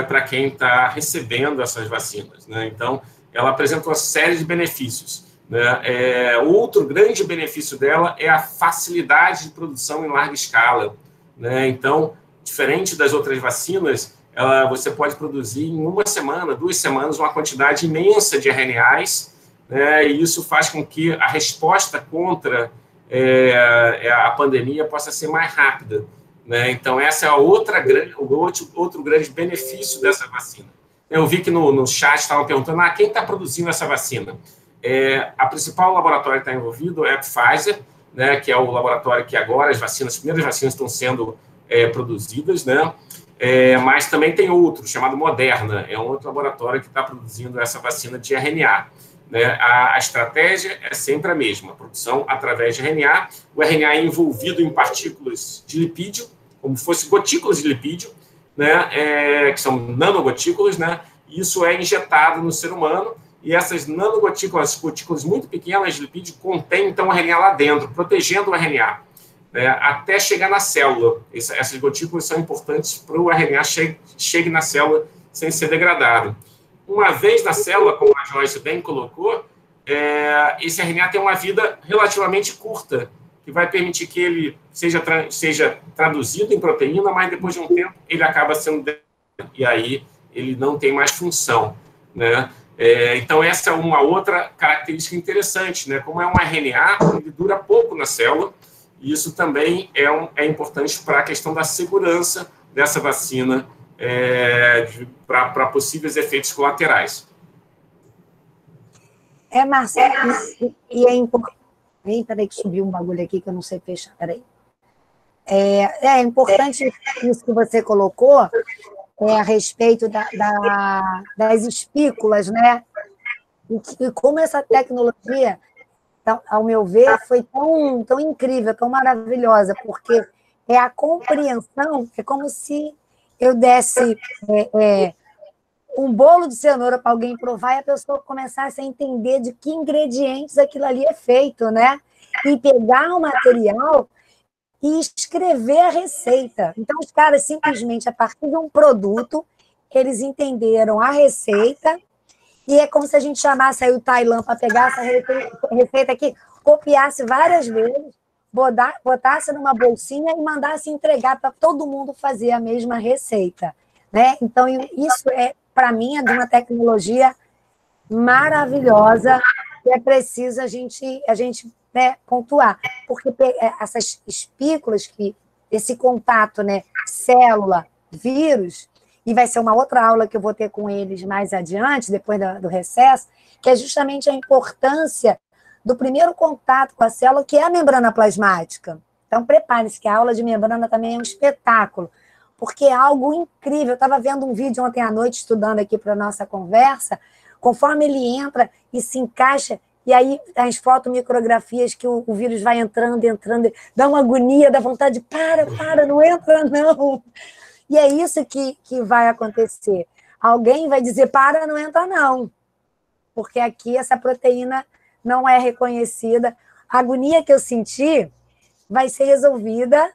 para quem está recebendo essas vacinas, né? Então, ela apresenta uma série de benefícios, né? Outro grande benefício dela é a facilidade de produção em larga escala, né? Então, diferente das outras vacinas, você pode produzir em 1 semana, 2 semanas, uma quantidade imensa de RNAs, né? E isso faz com que a resposta contra a pandemia possa ser mais rápida, né? Então, essa é outro grande benefício dessa vacina. Eu vi que no chat estavam perguntando, quem está produzindo essa vacina? A principal laboratório que está envolvido é a Pfizer, né, que é o laboratório que agora as primeiras vacinas estão sendo produzidas, né? Mas também tem outro, chamado Moderna, é um outro laboratório que está produzindo essa vacina de RNA. Né? A estratégia é sempre a mesma, a produção através de RNA. O RNA é envolvido em partículas de lipídio, como se fossem gotículas de lipídio, né? Que são nanogotículas, né? Isso é injetado no ser humano, e essas nanogotículas, gotículas muito pequenas de lipídio, contêm, então, o RNA lá dentro, protegendo o RNA, né? Até chegar na célula. Essas gotículas são importantes para o RNA chegue na célula sem ser degradado. Uma vez na célula, como a Joyce bem colocou, esse RNA tem uma vida relativamente curta, que vai permitir que ele seja traduzido em proteína, mas depois de um tempo ele acaba sendo degradado, e aí ele não tem mais função, né? Então, essa é uma outra característica interessante, né? Como é um RNA, ele dura pouco na célula, e isso também é importante para a questão da segurança dessa vacina para possíveis efeitos colaterais. Marcelo, e é importante. Peraí que subiu um bagulho aqui que eu não sei fechar, peraí. É importante isso que você colocou, a respeito das espículas, né? E como essa tecnologia, ao meu ver, foi tão incrível, tão maravilhosa, porque é a compreensão, é como se eu desse um bolo de cenoura para alguém provar e a pessoa começasse a entender de que ingredientes aquilo ali é feito, né? E pegar o material e escrever a receita. Então, os caras simplesmente, a partir de um produto, eles entenderam a receita, e é como se a gente chamasse aí o Tailã para pegar essa receita aqui, copiasse várias vezes, botasse numa bolsinha e mandasse entregar para todo mundo fazer a mesma receita, né? Então, isso para mim, é de uma tecnologia maravilhosa, que é preciso a gente né, pontuar, porque essas espículas, esse contato, né, célula, vírus, e vai ser uma outra aula que eu vou ter com eles mais adiante, depois do recesso, que é justamente a importância do primeiro contato com a célula, que é a membrana plasmática. Então, prepare-se, que a aula de membrana também é um espetáculo, porque é algo incrível. Eu estava vendo um vídeo ontem à noite, estudando aqui para a nossa conversa, conforme ele entra e se encaixa, e aí as fotomicrografias que o vírus vai entrando, dá uma agonia, dá vontade de para, não entra não. E é isso que vai acontecer. Alguém vai dizer, não entra não, porque aqui essa proteína não é reconhecida. A agonia que eu senti vai ser resolvida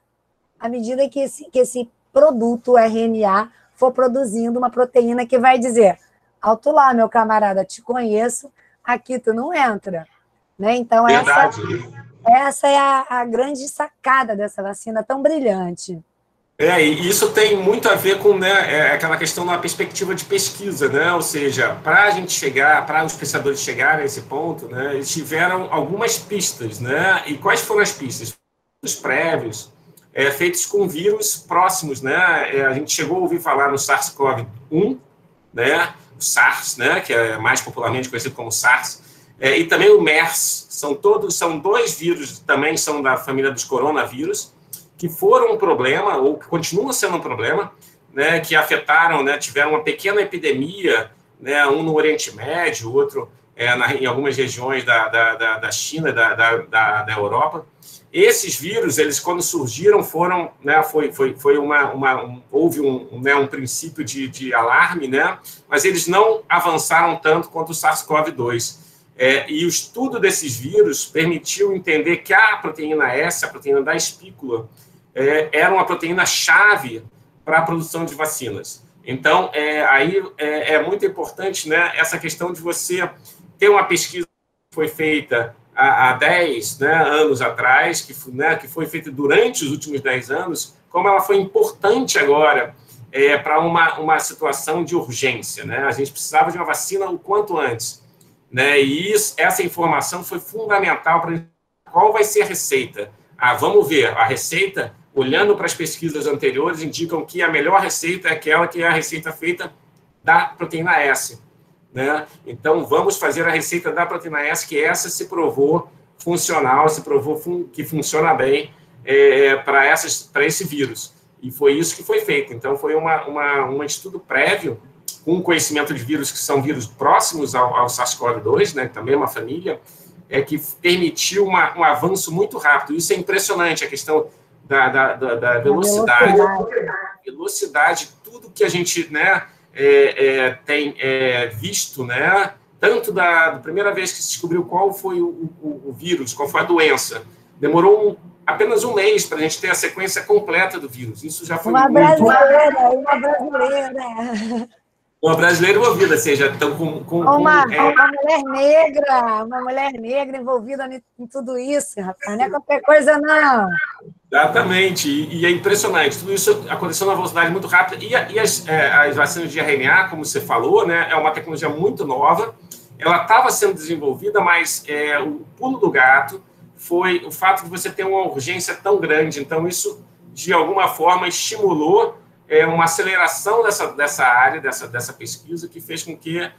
à medida que esse produto RNA for produzindo uma proteína que vai dizer, alto lá, meu camarada, te conheço, aqui tu não entra. Né? Então, essa é a grande sacada dessa vacina tão brilhante. E isso tem muito a ver com, né, aquela questão da perspectiva de pesquisa, né? Ou seja, para a gente chegar, para os pesquisadores chegarem a esse ponto, né, eles tiveram algumas pistas, né? E quais foram as pistas? Os prévios, feitos com vírus próximos, né? A gente chegou a ouvir falar no SARS-CoV-1, né? O SARS, né? Que é mais popularmente conhecido como SARS, e também o MERS. São dois vírus, também são da família dos coronavírus, que foram um problema, ou que continuam sendo um problema, né, que afetaram, né, tiveram uma pequena epidemia, né, um no Oriente Médio, outro em algumas regiões da China, da Europa. Esses vírus, eles quando surgiram, foram, né, houve um princípio de alarme, né, mas eles não avançaram tanto quanto o SARS-CoV-2. E o estudo desses vírus permitiu entender que a proteína S, a proteína da espícula, era uma proteína-chave para a produção de vacinas. Então, aí é muito importante, né, essa questão de você ter uma pesquisa que foi feita há 10 anos atrás, que foi feita durante os últimos 10 anos, como ela foi importante agora para uma situação de urgência. Né? A gente precisava de uma vacina o quanto antes. Né? E essa informação foi fundamental para qual vai ser a receita. Vamos ver, a receita, olhando para as pesquisas anteriores, indicam que a melhor receita é aquela que é a receita feita da proteína S. Né? Então, vamos fazer a receita da proteína S, que essa se provou funcional, se provou que funciona bem para esse vírus. E foi isso que foi feito. Então, foi um estudo prévio com conhecimento de vírus que são vírus próximos ao SARS-CoV-2, né, também é uma família, que permitiu um avanço muito rápido. Isso é impressionante, a questão da velocidade. Velocidade, tudo que a gente, né, tem visto, né, tanto da primeira vez que se descobriu qual foi o vírus, qual foi a doença, demorou apenas um mês para a gente ter a sequência completa do vírus. Isso já foi uma muito... brasileira. Uma brasileira envolvida, ou seja, estão uma mulher negra envolvida em tudo isso, rapaz, não é qualquer coisa, não. Exatamente, e é impressionante, tudo isso aconteceu numa velocidade muito rápida, e as vacinas de RNA, como você falou, né, é uma tecnologia muito nova, ela estava sendo desenvolvida, mas o pulo do gato foi o fato de você ter uma urgência tão grande, então isso, de alguma forma, estimulou uma aceleração dessa área, dessa pesquisa, que fez com que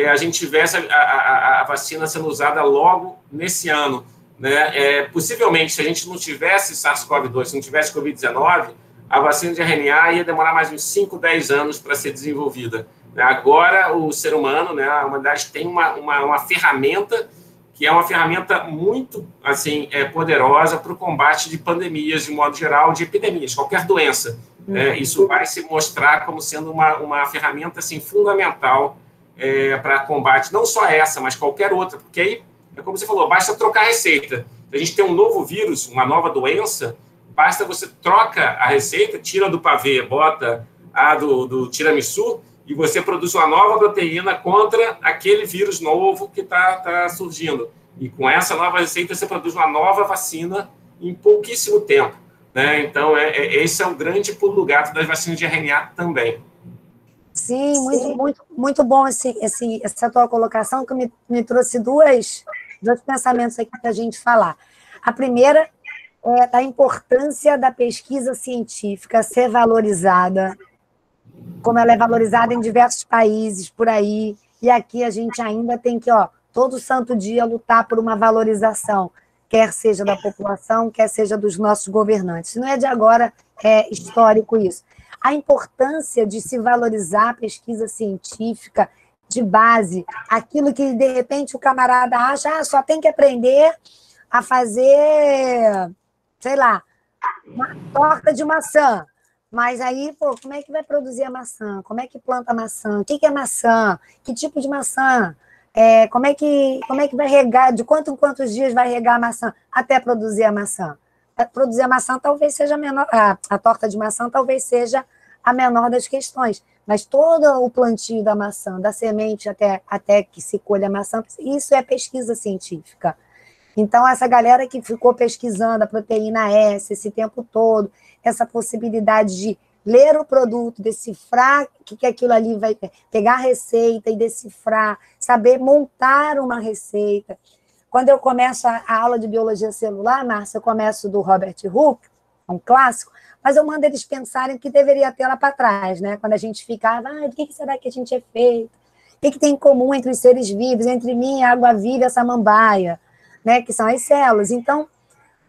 a gente tivesse a vacina sendo usada logo nesse ano. Né? Possivelmente, se a gente não tivesse SARS-CoV-2, se não tivesse Covid-19, a vacina de RNA ia demorar mais uns 5, 10 anos para ser desenvolvida. Agora, o ser humano, né, a humanidade tem uma ferramenta que é uma ferramenta muito assim, poderosa para o combate de pandemias, de modo geral, de epidemias, qualquer doença. Isso vai se mostrar como sendo uma ferramenta assim, fundamental para combate, não só essa, mas qualquer outra, porque aí, como você falou, basta trocar a receita. Se a gente tem um novo vírus, uma nova doença, basta você troca a receita, tira do pavê, bota a do tiramisu, e você produz uma nova proteína contra aquele vírus novo que está surgindo. E com essa nova receita, você produz uma nova vacina em pouquíssimo tempo. Né? Então, esse é o grande pulo do gato das vacinas de RNA também. Sim, muito bom essa tua colocação, que me trouxe dois pensamentos aqui para a gente falar. A primeira é da importância da pesquisa científica ser valorizada, como ela é valorizada em diversos países por aí, e aqui a gente ainda tem que, todo santo dia, lutar por uma valorização, quer seja da população, quer seja dos nossos governantes. Não é de agora, é histórico isso. A importância de se valorizar a pesquisa científica de base, aquilo que, de repente, o camarada acha, só tem que aprender a fazer, sei lá, uma torta de maçã. Mas aí, como é que vai produzir a maçã? Como é que planta a maçã? O que é maçã? Que tipo de maçã? Como é que vai regar? De quanto em quantos dias vai regar a maçã até produzir a maçã? Produzir a maçã talvez seja a menor, a torta de maçã talvez seja a menor das questões, mas todo o plantio da maçã, da semente até que se colha a maçã, isso é pesquisa científica. Então, essa galera que ficou pesquisando a proteína S esse tempo todo, essa possibilidade de ler o produto, decifrar o que aquilo ali vai pegar a receita e decifrar, saber montar uma receita. Quando eu começo a aula de biologia celular, Márcia, eu começo do Robert Hooke, um clássico, mas eu mando eles pensarem que deveria ter lá para trás, né? Quando a gente ficava, do que será que a gente é feito? O que tem em comum entre os seres vivos, entre mim, a água viva e a samambaia, né? Que são as células. Então,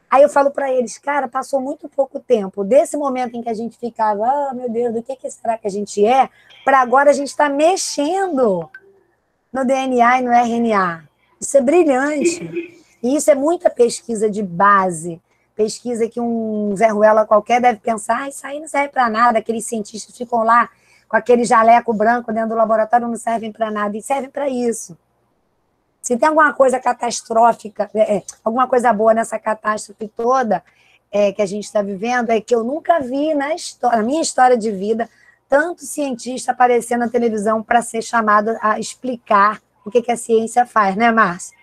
aí eu falo para eles, cara, passou muito pouco tempo desse momento em que a gente ficava, meu Deus, do que será que a gente é, para agora a gente está mexendo no DNA e no RNA. Isso é brilhante. E isso é muita pesquisa de base, pesquisa que um Zé Ruela qualquer deve pensar, isso aí não serve para nada, aqueles cientistas ficam lá com aquele jaleco branco dentro do laboratório, não servem para nada, e servem para isso. Se tem alguma coisa catastrófica, alguma coisa boa nessa catástrofe toda que a gente está vivendo, é que eu nunca vi na minha história de vida tanto cientista aparecer na televisão para ser chamado a explicar o que a ciência faz, né, Márcia?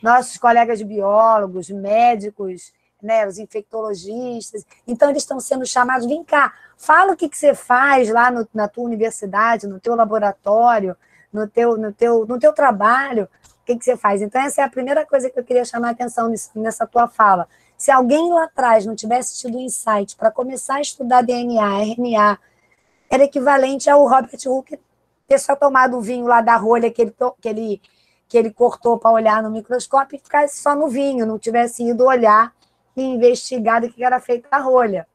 Nossos colegas de biólogos, médicos, né, os infectologistas, então eles estão sendo chamados, vem cá, fala o que você faz lá na tua universidade, no teu laboratório, no teu trabalho, o que você faz? Então, essa é a primeira coisa que eu queria chamar a atenção nessa tua fala. Se alguém lá atrás não tivesse tido insight para começar a estudar DNA, RNA, era equivalente ao Robert Hooke ter só tomado o vinho lá da rolha que ele cortou para olhar no microscópio e ficasse só no vinho, não tivesse ido olhar e investigado o que era feita a rolha.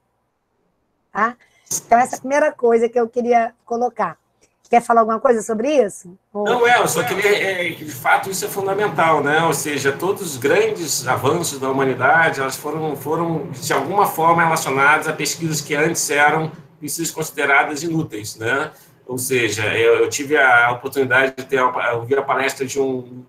tá? Então, essa é a primeira coisa que eu queria colocar. Quer falar alguma coisa sobre isso? Não, eu só queria, de fato, isso é fundamental, né? Ou seja, todos os grandes avanços da humanidade, elas foram de alguma forma relacionadas a pesquisas que antes eram pesquisas consideradas inúteis, né? Ou seja, eu tive a oportunidade de ouvir a palestra de um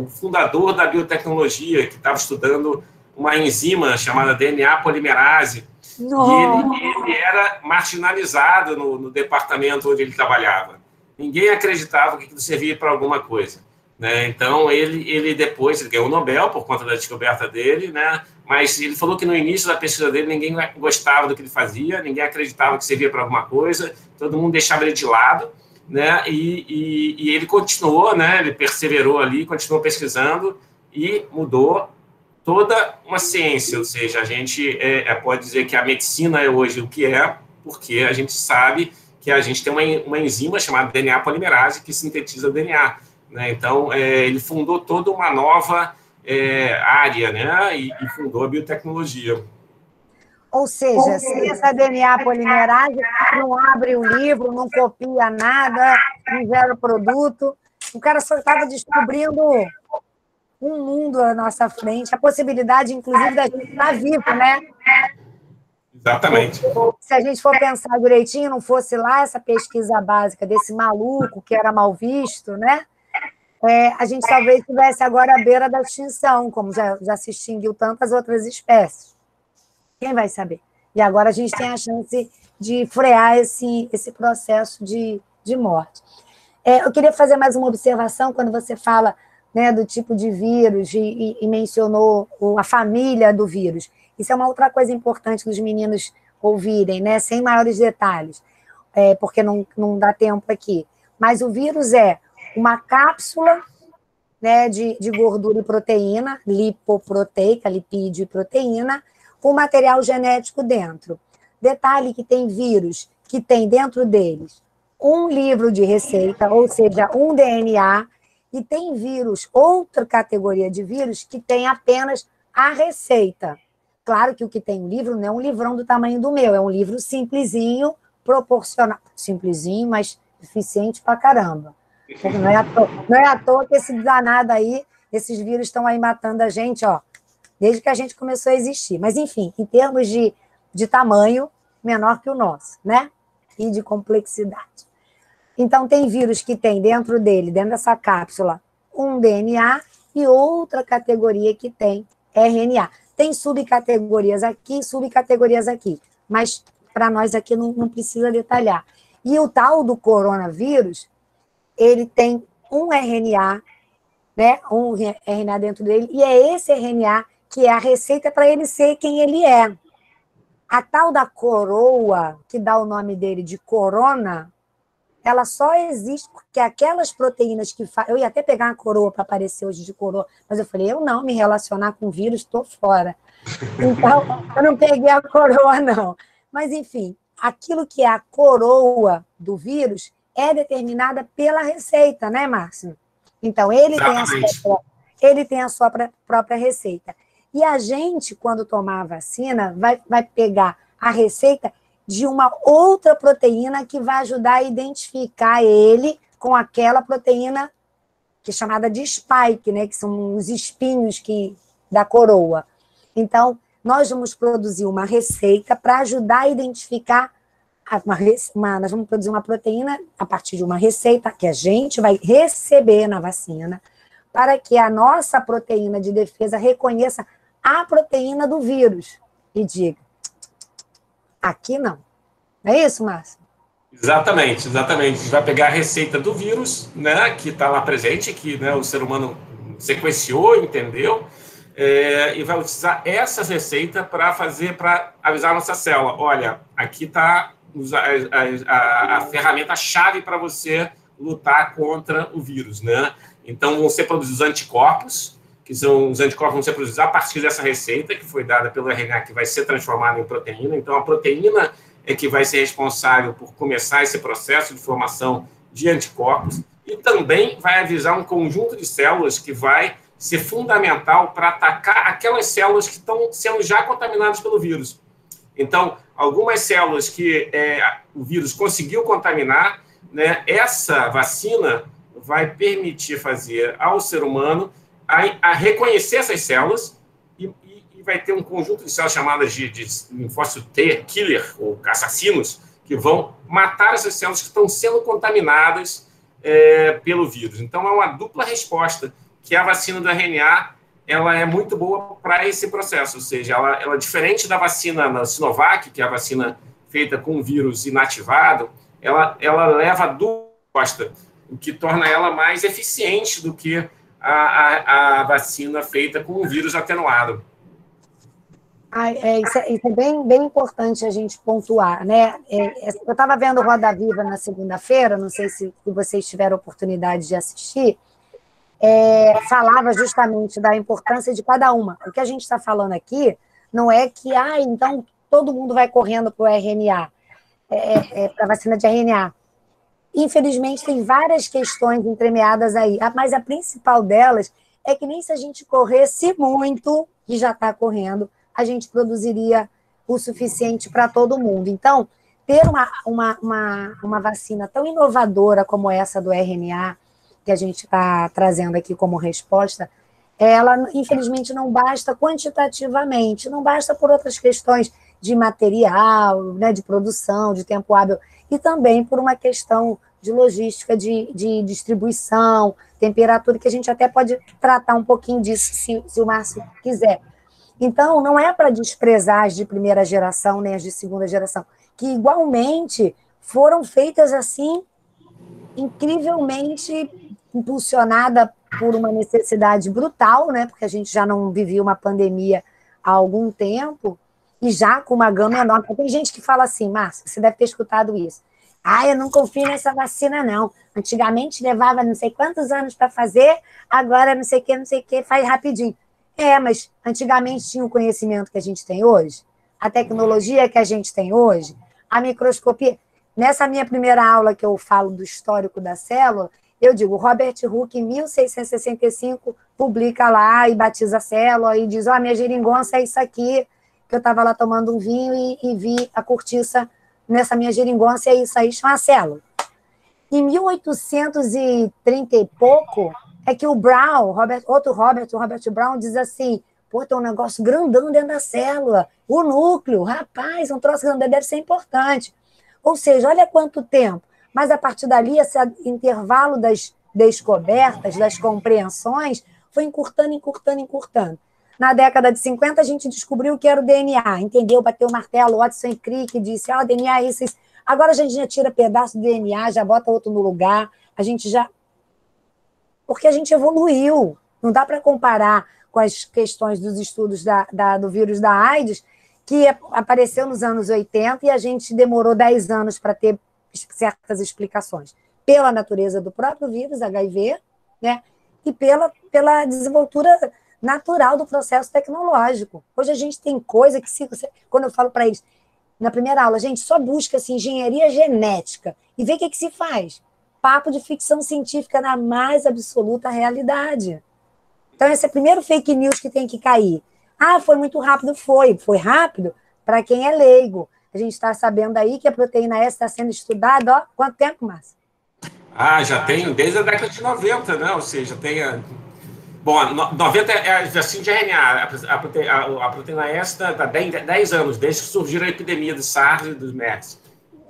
fundador da biotecnologia que estava estudando uma enzima chamada DNA polimerase. E ele era marginalizado no departamento onde ele trabalhava. Ninguém acreditava que aquilo servia para alguma coisa, né? Então, ele depois ganhou o Nobel por conta da descoberta dele, né? Mas ele falou que no início da pesquisa dele ninguém gostava do que ele fazia, ninguém acreditava que servia para alguma coisa, todo mundo deixava ele de lado, né? E ele continuou, né? Ele perseverou ali, continuou pesquisando e mudou toda uma ciência, ou seja, a gente pode dizer que a medicina é hoje o que é, porque a gente sabe que a gente tem uma enzima chamada DNA polimerase que sintetiza o DNA, né? Então, ele fundou toda uma nova área, né? E fundou a biotecnologia. Ou seja, sem essa DNA polimerase, não abre o livro, não copia nada, não gera produto. O cara só estava descobrindo um mundo à nossa frente, a possibilidade, inclusive, da gente estar vivo, né? Exatamente. Se a gente for pensar direitinho, não fosse lá essa pesquisa básica desse maluco que era mal visto, né? A gente talvez estivesse agora à beira da extinção, como já se extinguiu tantas outras espécies. Quem vai saber? E agora a gente tem a chance de frear esse processo de morte. Eu queria fazer mais uma observação quando você fala, né, do tipo de vírus e mencionou a família do vírus. Isso é uma outra coisa importante dos meninos ouvirem, né, sem maiores detalhes, porque não dá tempo aqui. Mas o vírus é uma cápsula, né, de gordura e proteína, lipoproteica, lipídio e proteína, com material genético dentro. Detalhe que tem vírus que tem dentro deles um livro de receita, ou seja, um DNA, e tem vírus, outra categoria de vírus, que tem apenas a receita. Claro que o que tem um livro não é um livrão do tamanho do meu, é um livro simplesinho, proporcional. Simplesinho, mas eficiente pra caramba. Não é à toa que esse danado aí, esses vírus estão aí matando a gente, ó, desde que a gente começou a existir. Mas, enfim, em termos de tamanho, menor que o nosso, né? E de complexidade. Então, tem vírus que tem dentro dessa cápsula, um DNA e outra categoria que tem RNA. Tem subcategorias aqui, mas para nós aqui não precisa detalhar. E o tal do coronavírus, ele tem um RNA, né, um RNA dentro dele, e é esse RNA que é a receita para ele ser quem ele é. A tal da coroa, que dá o nome dele de corona, ela só existe porque aquelas proteínas que eu ia até pegar uma coroa para aparecer hoje de coroa, mas eu falei, eu não me relacionar com vírus, estou fora. Então, eu não peguei a coroa, não. Mas, enfim, aquilo que é a coroa do vírus é determinada pela receita, né, Márcio? Então, ele tem a sua própria receita. E a gente, quando tomar a vacina, vai pegar a receita de uma outra proteína que vai ajudar a identificar ele com aquela proteína que é chamada de spike, né, que são os espinhos da coroa. Então, nós vamos produzir uma receita para ajudar a identificar, nós vamos produzir uma proteína a partir de uma receita que a gente vai receber na vacina, para que a nossa proteína de defesa reconheça a proteína do vírus e diga, aqui não. Não é isso, Márcio? Exatamente. A gente vai pegar a receita do vírus, né, que está lá presente, que, né, o ser humano sequenciou, entendeu, e vai utilizar essa receita para avisar a nossa célula. Olha, aqui está a ferramenta-chave para você lutar contra o vírus, né? Então, vão ser produzidos anticorpos, que são os anticorpos vão ser produzidos a partir dessa receita, que foi dada pelo RNA, que vai ser transformado em proteína. Então, a proteína é que vai ser responsável por começar esse processo de formação de anticorpos e também vai avisar um conjunto de células que vai ser fundamental para atacar aquelas células que estão sendo já contaminadas pelo vírus. Então, algumas células que o vírus conseguiu contaminar, né, essa vacina vai permitir fazer ao ser humano a reconhecer essas células e vai ter um conjunto de células chamadas de linfócito T, killer, ou assassinos, que vão matar essas células que estão sendo contaminadas pelo vírus. Então, é uma dupla resposta, que a vacina do RNA ela é muito boa para esse processo, ou seja, ela é diferente da vacina na Sinovac, que é a vacina feita com o vírus inativado, ela leva a dupla resposta, o que torna ela mais eficiente do que a vacina feita com o vírus atenuado. Isso é bem importante a gente pontuar, né? Eu estava vendo Roda Viva na segunda-feira, não sei se vocês tiveram oportunidade de assistir, falava justamente da importância de cada uma. O que a gente está falando aqui não é que, então todo mundo vai correndo para o RNA, para a vacina de RNA. Infelizmente, tem várias questões entremeadas aí, mas a principal delas é que nem se a gente corresse muito, que já está correndo, a gente produziria o suficiente para todo mundo. Então, ter uma vacina tão inovadora como essa do RNA, que a gente está trazendo aqui como resposta, ela, infelizmente, não basta quantitativamente, não basta por outras questões de material, né, de produção, de tempo hábil, e também por uma questão de logística, de distribuição, temperatura, que a gente até pode tratar um pouquinho disso, se o Márcio quiser. Então, não é para desprezar as de primeira geração, nem as de segunda geração, que igualmente foram feitas assim, incrivelmente impulsionada por uma necessidade brutal, né? Porque a gente já não vivia uma pandemia há algum tempo, e já com uma gama enorme. Tem gente que fala assim, Márcio, você deve ter escutado isso. Eu não confio nessa vacina, não. Antigamente levava não sei quantos anos para fazer, agora não sei o que, faz rapidinho. Mas antigamente tinha o conhecimento que a gente tem hoje, a tecnologia que a gente tem hoje, a microscopia. Nessa minha primeira aula que eu falo do histórico da célula, eu digo, Robert Hooke, em 1665, publica lá e batiza a célula e diz, minha geringonça é isso aqui, que eu estava lá tomando um vinho e vi a cortiça nessa minha geringonça, e é isso aí, chama a célula. Em 1830 e pouco, é que o Brown, o Robert Brown, diz assim, tem um negócio grandão dentro da célula, o núcleo, rapaz, um troço grandão deve ser importante. Ou seja, olha quanto tempo. Mas, a partir dali, esse intervalo das descobertas, das compreensões, foi encurtando. Na década de 50, a gente descobriu o que era o DNA, entendeu? Bateu o martelo, Watson e Crick disse, o DNA é isso. Agora a gente já tira pedaço do DNA, já bota outro no lugar, a gente já... Porque a gente evoluiu. Não dá para comparar com as questões dos estudos do vírus da AIDS, que apareceu nos anos 80 e a gente demorou 10 anos para ter certas explicações. Pela natureza do próprio vírus, HIV, né? E pela desenvoltura natural do processo tecnológico. Hoje a gente tem coisa que, quando eu falo para eles, na primeira aula, gente, só busca engenharia genética e vê o que se faz. Papo de ficção científica na mais absoluta realidade. Então, esse é o primeiro fake news que tem que cair. Foi muito rápido, foi rápido para quem é leigo. A gente está sabendo aí que a proteína S está sendo estudada, quanto tempo, Márcio? Já tem desde a década de 90, né? Ou seja, tem... Bom, 90 é a vacina de RNA, a proteína S está 10 anos, desde que surgiu a epidemia do SARS e dos MERS.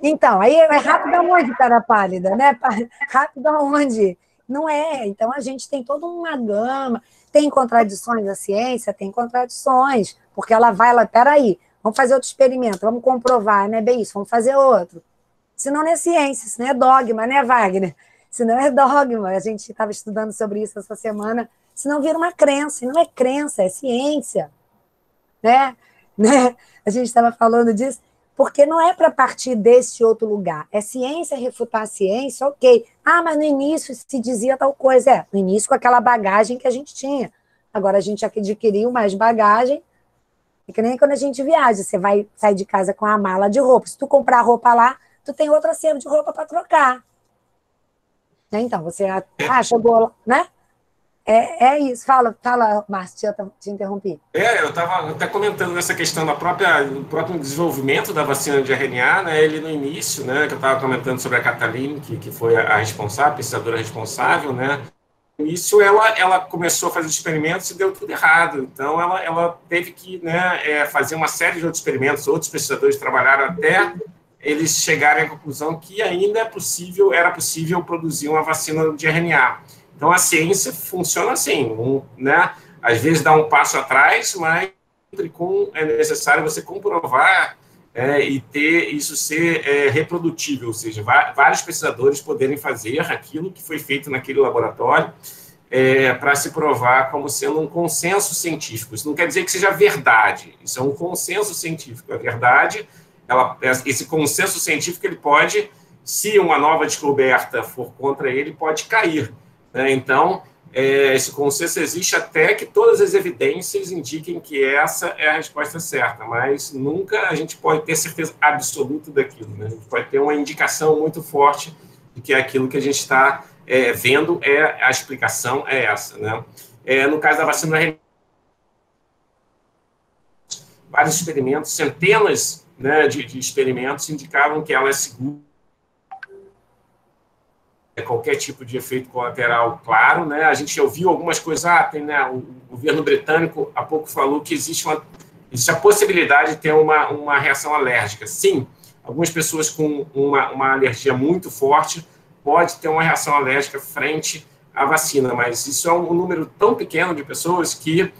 Então, aí é rápido aonde, cara pálida, né? Rápido aonde? Não é. Então, a gente tem toda uma gama. Tem contradições a ciência? Tem contradições, porque ela peraí, vamos fazer outro experimento, vamos comprovar, não é bem isso, vamos fazer outro. Senão não é ciência, senão é dogma, né, Wagner? Senão é dogma. A gente estava estudando sobre isso essa semana, senão vira uma crença, e não é crença, é ciência. Né? A gente estava falando disso, porque não é para partir desse outro lugar. É ciência refutar a ciência, ok. Mas no início se dizia tal coisa. No início com aquela bagagem que a gente tinha. Agora a gente adquiriu mais bagagem. É que nem quando a gente viaja, você vai sair de casa com a mala de roupa. Se tu comprar roupa lá, tu tem outro acervo de roupa para trocar. Então, você chegou lá, né? É isso. Fala, Márcio, te interrompi. Eu estava até comentando nessa questão do próprio desenvolvimento da vacina de RNA, né? Ele no início, né? Que eu estava comentando sobre a Cataline, que foi a responsável, a pesquisadora responsável, né? No início ela começou a fazer experimentos e deu tudo errado. Então ela teve que, né, fazer uma série de outros experimentos. Outros pesquisadores trabalharam até eles chegarem à conclusão que ainda era possível produzir uma vacina de RNA. Então, a ciência funciona assim, né? Às vezes dá um passo atrás, mas é necessário você comprovar e ter isso ser reprodutível, ou seja, vários pesquisadores poderem fazer aquilo que foi feito naquele laboratório para se provar como sendo um consenso científico. Isso não quer dizer que seja verdade, isso é um consenso científico. A verdade, esse consenso científico, ele pode, se uma nova descoberta for contra ele, pode cair. Então, esse consenso existe até que todas as evidências indiquem que essa é a resposta certa, mas nunca a gente pode ter certeza absoluta daquilo, né? A gente pode ter uma indicação muito forte de que aquilo que a gente está vendo, a explicação é essa, né? No caso da vacina, vários experimentos, centenas, né, de experimentos indicavam que ela é segura, qualquer tipo de efeito colateral, claro, né? A gente ouviu algumas coisas, né, o governo britânico há pouco falou que existe a possibilidade de ter uma reação alérgica. Sim, algumas pessoas com uma alergia muito forte pode ter uma reação alérgica frente à vacina, mas isso é um número tão pequeno de pessoas que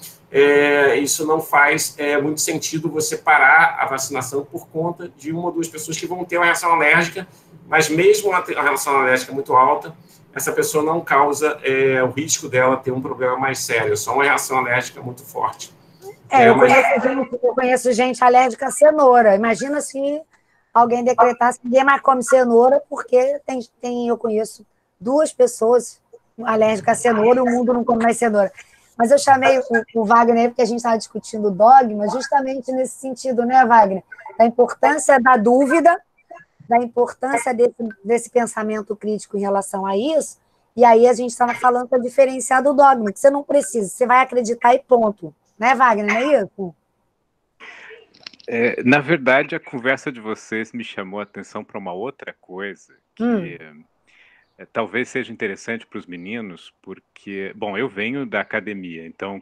isso não faz muito sentido você parar a vacinação por conta de uma ou duas pessoas que vão ter uma reação alérgica, mas mesmo uma relação alérgica muito alta, essa pessoa não causa o risco dela ter um problema mais sério, só uma reação alérgica muito forte. Eu conheço gente alérgica à cenoura. Imagina se alguém decretasse que ninguém mais come cenoura, porque eu conheço 2 pessoas alérgicas à cenoura e o mundo não come mais cenoura. Mas eu chamei o Wagner porque a gente estava discutindo o dogma justamente nesse sentido, né, Wagner? Da importância da dúvida, da importância desse pensamento crítico em relação a isso, e aí a gente estava falando para diferenciar do dogma, que você não precisa, você vai acreditar e ponto. Né, Wagner, não é isso? Na verdade, a conversa de vocês me chamou a atenção para uma outra coisa, que talvez seja interessante para os meninos, porque, bom, eu venho da academia, então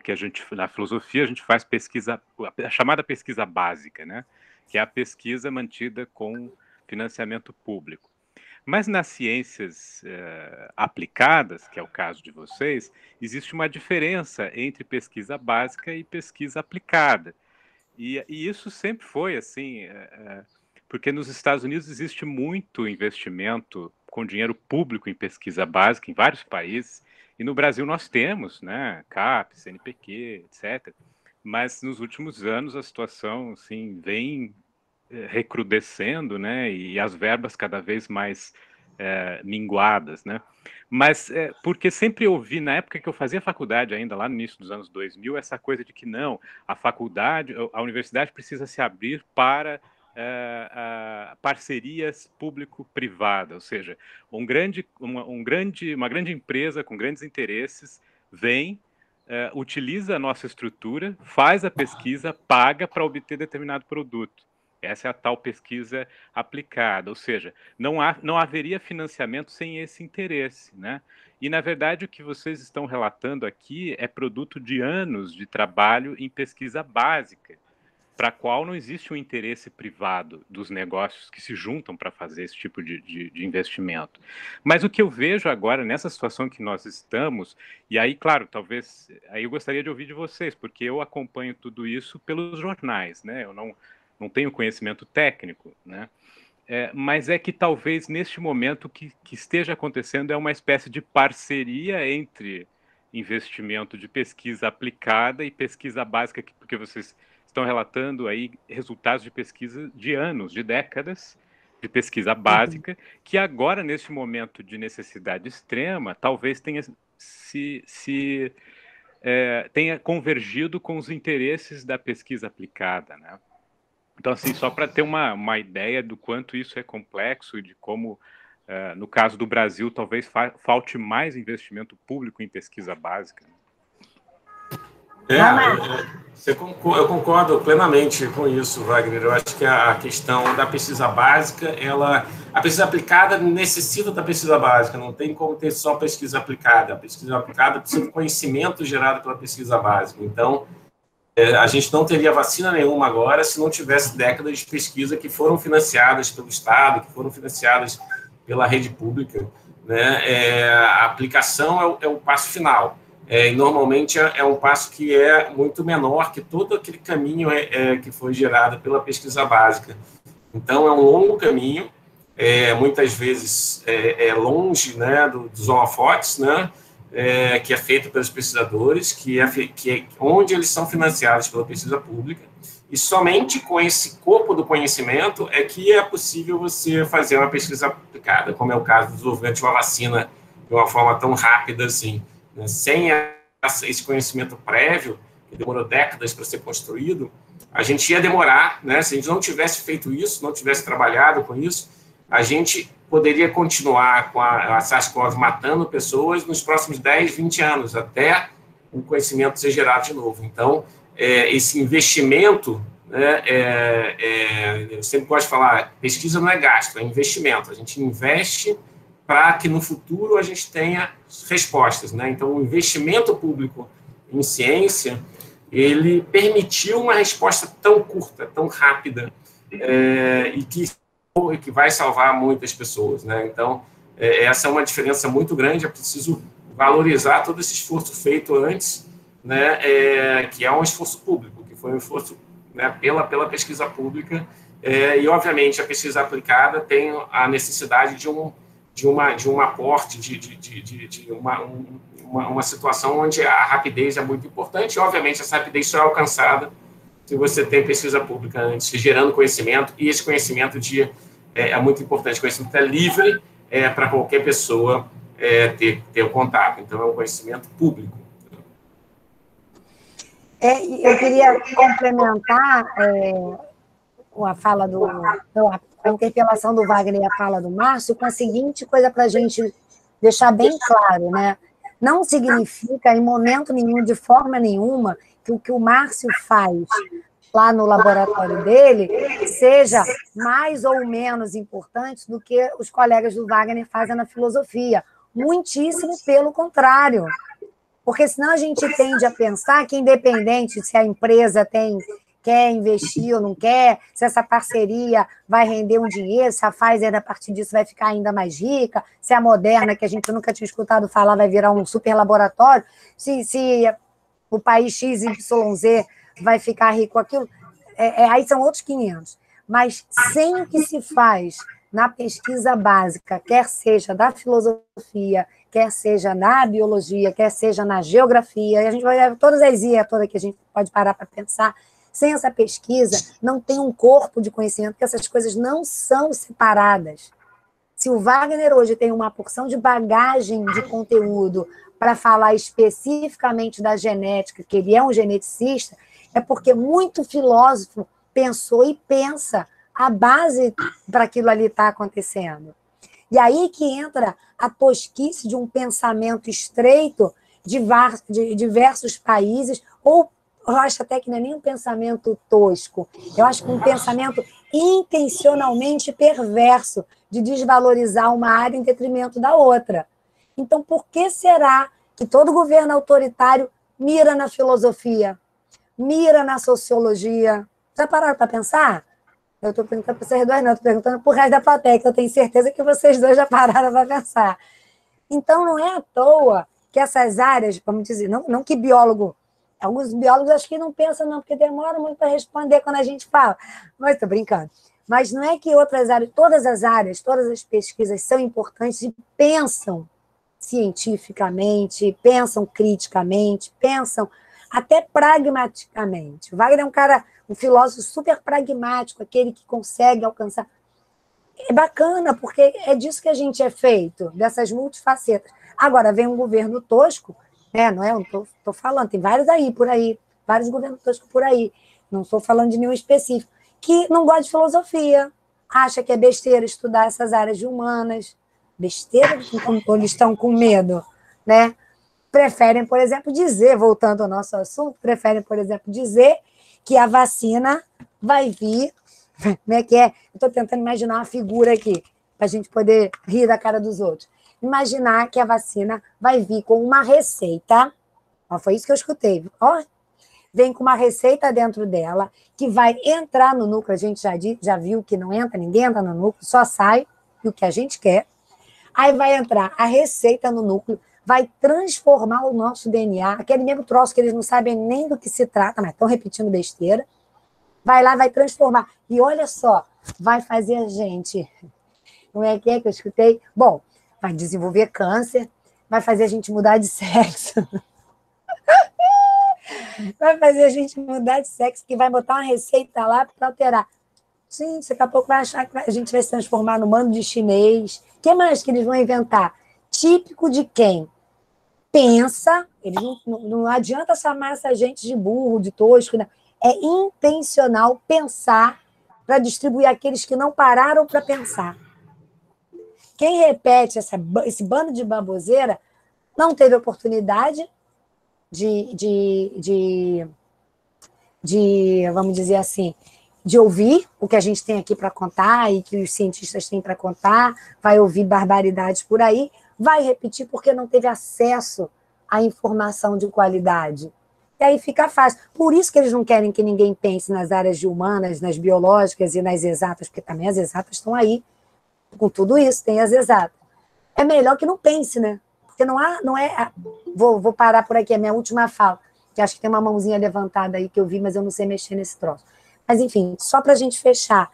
na filosofia a gente faz pesquisa, a chamada pesquisa básica, né? Que é a pesquisa mantida com financiamento público. Mas nas ciências aplicadas, que é o caso de vocês, existe uma diferença entre pesquisa básica e pesquisa aplicada. E isso sempre foi assim, porque nos Estados Unidos existe muito investimento com dinheiro público em pesquisa básica em vários países, e no Brasil nós temos, né, CAPES, CNPq, etc. Mas nos últimos anos a situação assim, vem recrudescendo, né, e as verbas cada vez mais minguadas, né? Mas porque sempre ouvi, na época que eu fazia faculdade ainda, lá no início dos anos 2000, essa coisa de que não, a universidade precisa se abrir para parcerias público-privadas, ou seja, uma grande empresa com grandes interesses vem, utiliza a nossa estrutura, faz a pesquisa, paga para obter determinado produto. Essa é a tal pesquisa aplicada, ou seja, não haveria financiamento sem esse interesse, né? E, na verdade, o que vocês estão relatando aqui é produto de anos de trabalho em pesquisa básica, para a qual não existe um interesse privado dos negócios que se juntam para fazer esse tipo de investimento. Mas o que eu vejo agora, nessa situação que nós estamos, e aí, claro, talvez, aí eu gostaria de ouvir de vocês, porque eu acompanho tudo isso pelos jornais, né? Eu não tenho conhecimento técnico, né? Mas é que talvez neste momento que esteja acontecendo é uma espécie de parceria entre investimento de pesquisa aplicada e pesquisa básica, porque vocês estão relatando aí resultados de pesquisa de anos, de décadas de pesquisa básica, que agora, neste momento de necessidade extrema, talvez tenha tenha convergido com os interesses da pesquisa aplicada, né? Então, assim, só para ter uma ideia do quanto isso é complexo e de como no caso do Brasil, talvez falte mais investimento público em pesquisa básica. Eu concordo plenamente com isso, Wagner. Eu acho que a questão da pesquisa básica, a pesquisa aplicada necessita da pesquisa básica, não tem como ter só pesquisa aplicada. A pesquisa aplicada precisa de conhecimento gerado pela pesquisa básica. Então, a gente não teria vacina nenhuma agora se não tivesse décadas de pesquisa que foram financiadas pelo Estado, que foram financiadas pela rede pública, né? A aplicação é o passo final. Normalmente é um passo que é muito menor que todo aquele caminho que foi gerado pela pesquisa básica. Então, é um longo caminho, muitas vezes longe, né, dos holofotes, né, que é feito pelos pesquisadores, que é onde eles são financiados pela pesquisa pública, e somente com esse corpo do conhecimento é que é possível você fazer uma pesquisa aplicada, como é o caso do desenvolvimento de uma vacina de uma forma tão rápida assim. Sem esse conhecimento prévio, que demorou décadas para ser construído, a gente ia demorar, né? Se a gente não tivesse feito isso, não tivesse trabalhado com isso, a gente poderia continuar com a SARS-CoV matando pessoas nos próximos 10, 20 anos, até o conhecimento ser gerado de novo. Então, esse investimento, né, eu sempre gosto de falar, pesquisa não é gasto, é investimento. A gente investe para que no futuro a gente tenha respostas, né? Então, o investimento público em ciência, ele permitiu uma resposta tão curta, tão rápida, e que vai salvar muitas pessoas, né? Então, essa é uma diferença muito grande, é preciso valorizar todo esse esforço feito antes, né? Que é um esforço público, que foi um esforço, né, pela pesquisa pública, e, obviamente, a pesquisa aplicada tem a necessidade de um aporte, de uma situação onde a rapidez é muito importante, e, obviamente, essa rapidez só é alcançada se você tem pesquisa pública antes, gerando conhecimento, e esse conhecimento é muito importante, o conhecimento é livre para qualquer pessoa ter o contato, então é um conhecimento público. Eu queria complementar a fala a interpelação do Wagner e a fala do Márcio com a seguinte coisa para a gente deixar bem claro, né? Não significa, em momento nenhum, de forma nenhuma, que o que o Márcio faz lá no laboratório dele seja mais ou menos importante do que os colegas do Wagner fazem na filosofia. Muitíssimo pelo contrário. Porque senão a gente tende a pensar que, independente se a empresa quer investir ou não quer, se essa parceria vai render um dinheiro, se a Pfizer, a partir disso, vai ficar ainda mais rica, se a Moderna, que a gente nunca tinha escutado falar, vai virar um super laboratório, se o país XYZ vai ficar rico com aquilo, aí são outros 500. Mas sem o que se faz na pesquisa básica, quer seja da filosofia, quer seja na biologia, quer seja na geografia, e a gente vai ver todas as IEA todas que a gente pode parar para pensar, sem essa pesquisa, não tem um corpo de conhecimento, porque essas coisas não são separadas. Se o Wagner hoje tem uma porção de bagagem de conteúdo para falar especificamente da genética, que ele é um geneticista, é porque muito filósofo pensou e pensa a base para aquilo ali estar acontecendo. E aí que entra a tosquice de um pensamento estreito de diversos países, ou eu acho até que não é nem um pensamento tosco, eu acho que um pensamento intencionalmente perverso de desvalorizar uma área em detrimento da outra. Então, por que será que todo governo autoritário mira na filosofia, mira na sociologia? Já pararam para pensar? Eu estou perguntando para vocês dois, não, estou perguntando para o resto da plateia, que eu tenho certeza que vocês dois já pararam para pensar. Então, não é à toa que essas áreas, vamos dizer, não que biólogo, alguns biólogos acho que não pensam não, porque demora muito para responder quando a gente fala, mas estou brincando. Mas não é que outras áreas, todas as pesquisas são importantes e pensam cientificamente, pensam criticamente, pensam até pragmaticamente. O Wagner é um filósofo super pragmático, aquele que consegue alcançar. É bacana, porque é disso que a gente é feito, dessas multifacetas. Agora, vem um governo tosco, não é? Estou falando, tem vários aí, por aí, vários governos toscos por aí, não estou falando de nenhum específico, que não gosta de filosofia, acha que é besteira estudar essas áreas de humanas, besteira ou eles estão com medo, né? Preferem, por exemplo, dizer, voltando ao nosso assunto, preferem, por exemplo, dizer que a vacina vai vir. Como é que é? Eu estou tentando imaginar uma figura aqui, para a gente poder rir da cara dos outros. Imaginar que a vacina vai vir com uma receita. Ó, foi isso que eu escutei. Ó, vem com uma receita dentro dela, que vai entrar no núcleo. A gente já viu que não entra, ninguém entra no núcleo, só sai o que a gente quer. Aí vai entrar a receita no núcleo, vai transformar o nosso DNA, aquele mesmo troço que eles não sabem nem do que se trata, mas estão repetindo besteira. Vai lá, vai transformar. E olha só, vai fazer a gente... Como é que eu escutei? Bom, vai desenvolver câncer, vai fazer a gente mudar de sexo. Vai fazer a gente mudar de sexo, que vai botar uma receita lá para alterar. Gente, daqui a pouco vai achar que a gente vai se transformar no mando de chinês. O que mais que eles vão inventar? Típico de quem pensa, eles não adianta chamar essa gente de burro, de tosco, não. É intencional pensar para distribuir aqueles que não pararam para pensar. Quem repete esse bando de baboseira não teve oportunidade vamos dizer assim, de ouvir o que a gente tem aqui para contar e que os cientistas têm para contar, vai ouvir barbaridades por aí, vai repetir porque não teve acesso à informação de qualidade. E aí fica fácil. Por isso que eles não querem que ninguém pense nas áreas de humanas, nas biológicas e nas exatas, porque também as exatas estão aí. Com tudo isso, tem as exatas. É melhor que não pense, né? Porque não é... Vou parar por aqui, a minha última fala, que acho que tem uma mãozinha levantada aí que eu vi, mas eu não sei mexer nesse troço. Mas, enfim, só para a gente fechar,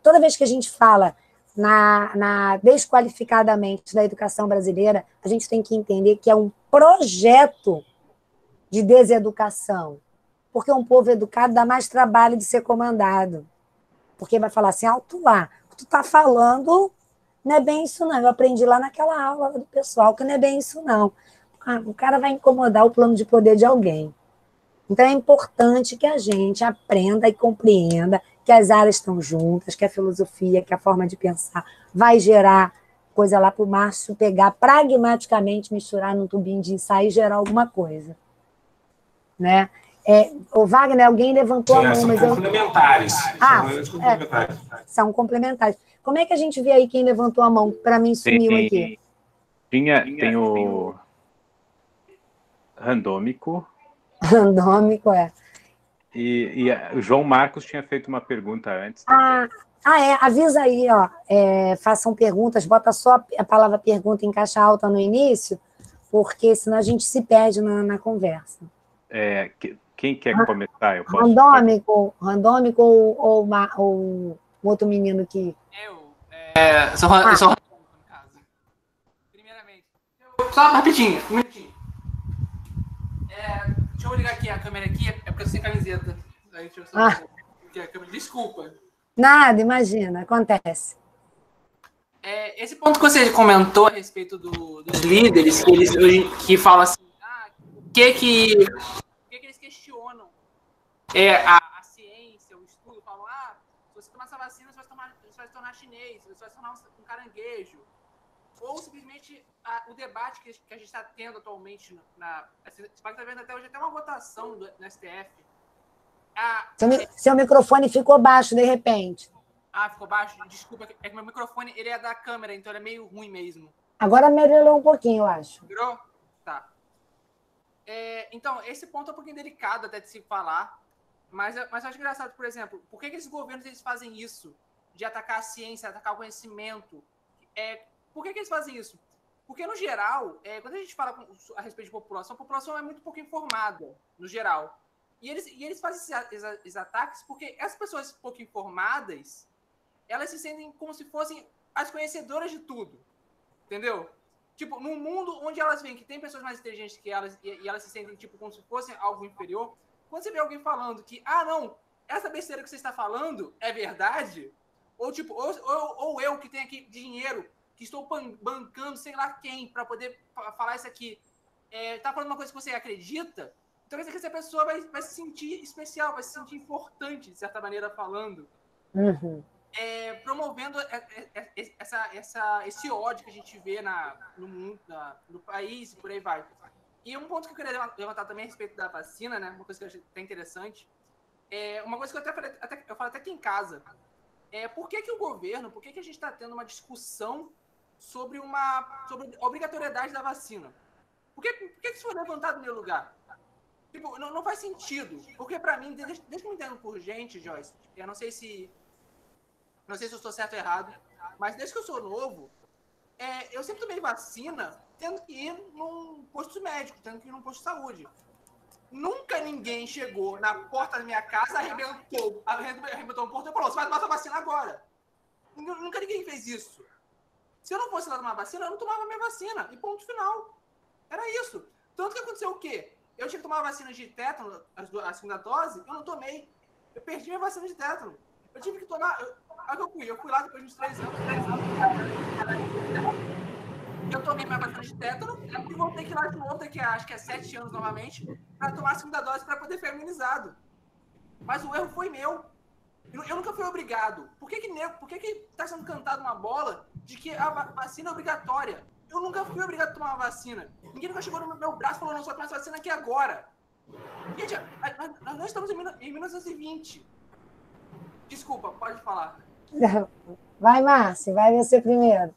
toda vez que a gente fala desqualificadamente da educação brasileira, a gente tem que entender que é um projeto de deseducação, porque um povo educado dá mais trabalho de ser comandado, porque vai falar assim, alto lá, o que tu está falando não é bem isso não, eu aprendi lá naquela aula do pessoal que não é bem isso não. O cara vai incomodar o plano de poder de alguém. Então, é importante que a gente aprenda e compreenda que as áreas estão juntas, que a filosofia, que a forma de pensar vai gerar coisa lá para o Márcio pegar pragmaticamente, misturar num tubinho de ensaio e gerar alguma coisa. Né? O Wagner, alguém levantou a mão. São complementares. São complementares. Como é que a gente vê aí quem levantou a mão? Para mim, sumiu aqui. Tem o randômico. Randômico, E o João Marcos tinha feito uma pergunta antes. Avisa aí, ó. Façam perguntas, bota só a palavra pergunta em caixa alta no início, porque senão a gente se perde na conversa. Quem quer começar? Eu posso. Randômico ou o outro menino que... Eu sou randômico, no caso. Primeiramente. Só rapidinho, um minutinho. Deixa eu ligar aqui a câmera aqui, é porque eu tô sem camiseta. Desculpa. Nada, imagina, acontece. Esse ponto que você comentou a respeito dos líderes, que falam assim, por que eles questionam a ciência, o estudo, falam, se você tomar essa vacina, você vai se tornar chinês, você vai se tornar um caranguejo. Ou simplesmente o debate que a gente está tendo atualmente, você está vendo até hoje até uma votação no STF. Seu microfone ficou baixo, de repente. Ficou baixo? Desculpa, é que meu microfone ele é da câmera, então ele é meio ruim mesmo. Agora melhorou um pouquinho, eu acho. Melhorou? Tá. Então, esse ponto é um pouquinho delicado até de se falar, mas eu acho engraçado, por exemplo, por que esses governos eles fazem isso? De atacar a ciência, atacar o conhecimento? Por que eles fazem isso? Porque, no geral, quando a gente fala a respeito de população, a população é muito pouco informada, no geral. E eles fazem esses ataques porque as pessoas pouco informadas, elas se sentem como se fossem as conhecedoras de tudo. Entendeu? Tipo, num mundo onde elas veem que tem pessoas mais inteligentes que elas e elas se sentem tipo, como se fossem algo inferior, quando você vê alguém falando que, não, essa besteira que você está falando é verdade, ou tipo, ou eu que tenho aqui dinheiro, que estou bancando sei lá quem para poder falar isso aqui, tá falando uma coisa que você acredita, então quer dizer que essa pessoa vai se sentir especial, vai se sentir importante, de certa maneira falando. Uhum. Para promovendo esse ódio que a gente vê no mundo, no país, e por aí vai. E um ponto que eu queria levantar também a respeito da vacina, né? Uma coisa que eu achei até interessante. Uma coisa que eu eu falo até aqui em casa. Por que o governo, por que a gente está tendo uma discussão sobre a obrigatoriedade da vacina? Por que isso foi levantado no meu lugar? Tipo, não faz sentido. Porque, para mim, desde que eu me entendo por gente, Joyce, eu não sei se eu estou certo ou errado, mas desde que eu sou novo, eu sempre tomei vacina tendo que ir num posto médico, tendo que ir num posto de saúde. Nunca ninguém chegou na porta da minha casa, arrebentou um portão e falou: você vai tomar sua vacina agora. Nunca ninguém fez isso. Se eu não fosse lá tomar vacina, eu não tomava minha vacina. E ponto final. Era isso. Tanto que aconteceu o quê? Eu tinha que tomar a vacina de tétano, a segunda dose, eu não tomei. Eu perdi minha vacina de tétano. Eu tive que tomar... Eu fui lá depois de uns 3 anos. Eu tomei minha vacina de tétano e vou ter que ir lá de novo, daqui a, acho que 7 anos novamente, para tomar a segunda dose para poder ficar imunizado. Mas o erro foi meu. Eu nunca fui obrigado. Por que está sendo cantada uma bola de que a vacina é obrigatória? Eu nunca fui obrigado a tomar uma vacina. Ninguém nunca chegou no meu braço e falou: não, só toma essa vacina aqui agora. Gente, nós estamos em 1920. Desculpa, pode falar. Vai, Márcio, vai você primeiro.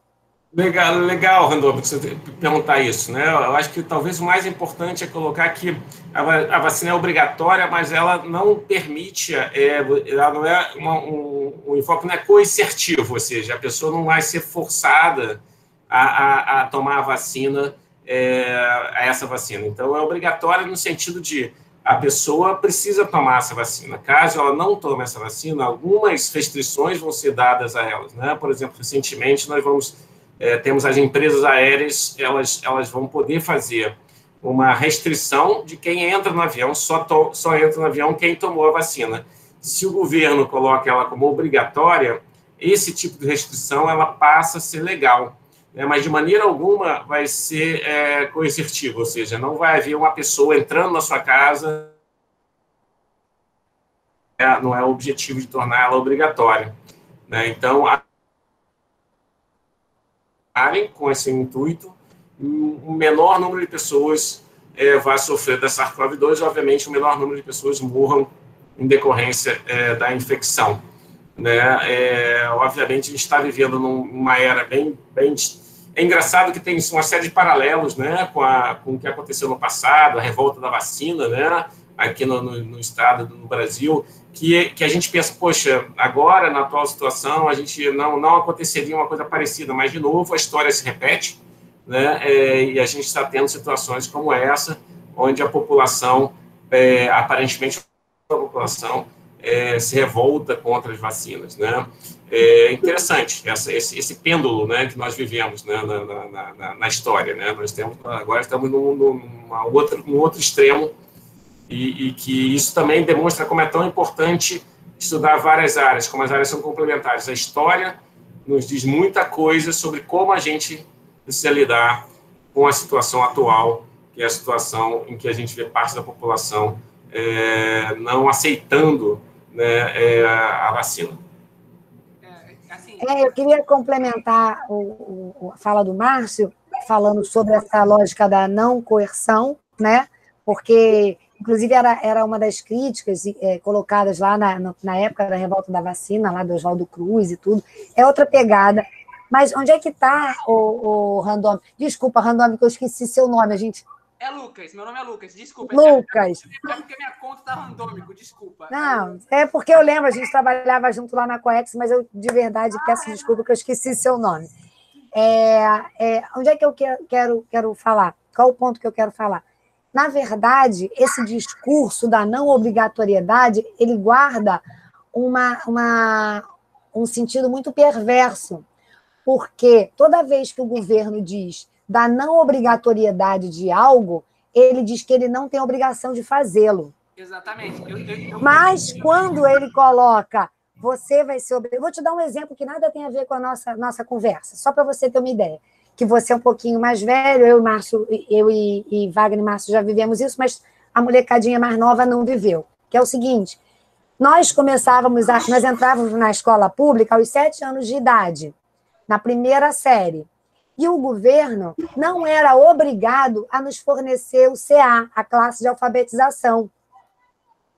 Legal, Randolph, você perguntar isso, né? Eu acho que talvez o mais importante é colocar que a vacina é obrigatória, mas ela não permite, ela não é o enfoque não é coercitivo, ou seja, a pessoa não vai ser forçada a tomar a vacina, a essa vacina. Então, é obrigatória no sentido de a pessoa precisa tomar essa vacina. Caso ela não tome essa vacina, algumas restrições vão ser dadas a elas, né? Por exemplo, recentemente nós temos as empresas aéreas, elas vão poder fazer uma restrição de quem entra no avião, só entra no avião quem tomou a vacina. Se o governo coloca ela como obrigatória, esse tipo de restrição ela passa a ser legal, né? Mas de maneira alguma vai ser coercitivo, ou seja, não vai haver uma pessoa entrando na sua casa, não é o objetivo de tornar ela obrigatória, né? Então, com esse intuito, o menor número de pessoas vai sofrer da SARS-CoV-2 e, obviamente, o menor número de pessoas morram em decorrência da infecção, né? Obviamente, a gente está vivendo numa era bem... É engraçado que tem uma série de paralelos, né, com o que aconteceu no passado, a revolta da vacina, né, aqui no estado, no Brasil, que a gente pensa, poxa, agora, na atual situação, a gente não aconteceria uma coisa parecida, mas, de novo, a história se repete, né, e a gente está tendo situações como essa, onde a população, aparentemente, a população se revolta contra as vacinas, né. É interessante esse pêndulo, né, que nós vivemos, né, na história, né. Agora estamos num outro extremo, e que isso também demonstra como é tão importante estudar várias áreas, como as áreas são complementares. A história nos diz muita coisa sobre como a gente precisa lidar com a situação atual, que é a situação em que a gente vê parte da população não aceitando, né, a vacina. Eu queria complementar a fala do Márcio, falando sobre essa lógica da não coerção, né? Porque, inclusive, era uma das críticas colocadas lá na época da revolta da vacina, lá do Oswaldo Cruz e tudo. É outra pegada. Mas onde é que está o Randômico? Desculpa, Randômico, que eu esqueci seu nome, a gente... É Lucas, meu nome é Lucas, desculpa. Lucas. É porque minha conta tá Randômico, desculpa. Não, é porque eu lembro, a gente trabalhava junto lá na Coex, mas eu, de verdade, peço desculpa que eu esqueci seu nome. Onde é que eu quero falar? Qual o ponto que eu quero falar? Na verdade, esse discurso da não obrigatoriedade, ele guarda um sentido muito perverso, porque toda vez que o governo diz da não obrigatoriedade de algo, ele diz que ele não tem obrigação de fazê-lo. Exatamente. Mas quando ele coloca, você vai ser obrigado... Vou te dar um exemplo que nada tem a ver com a nossa conversa, só para você ter uma ideia. Que você é um pouquinho mais velho, eu e Wagner e Márcio já vivemos isso, mas a molecadinha mais nova não viveu. Que é o seguinte, Nós entrávamos na escola pública aos 7 anos de idade, na primeira série. E o governo não era obrigado a nos fornecer o CA, a classe de alfabetização.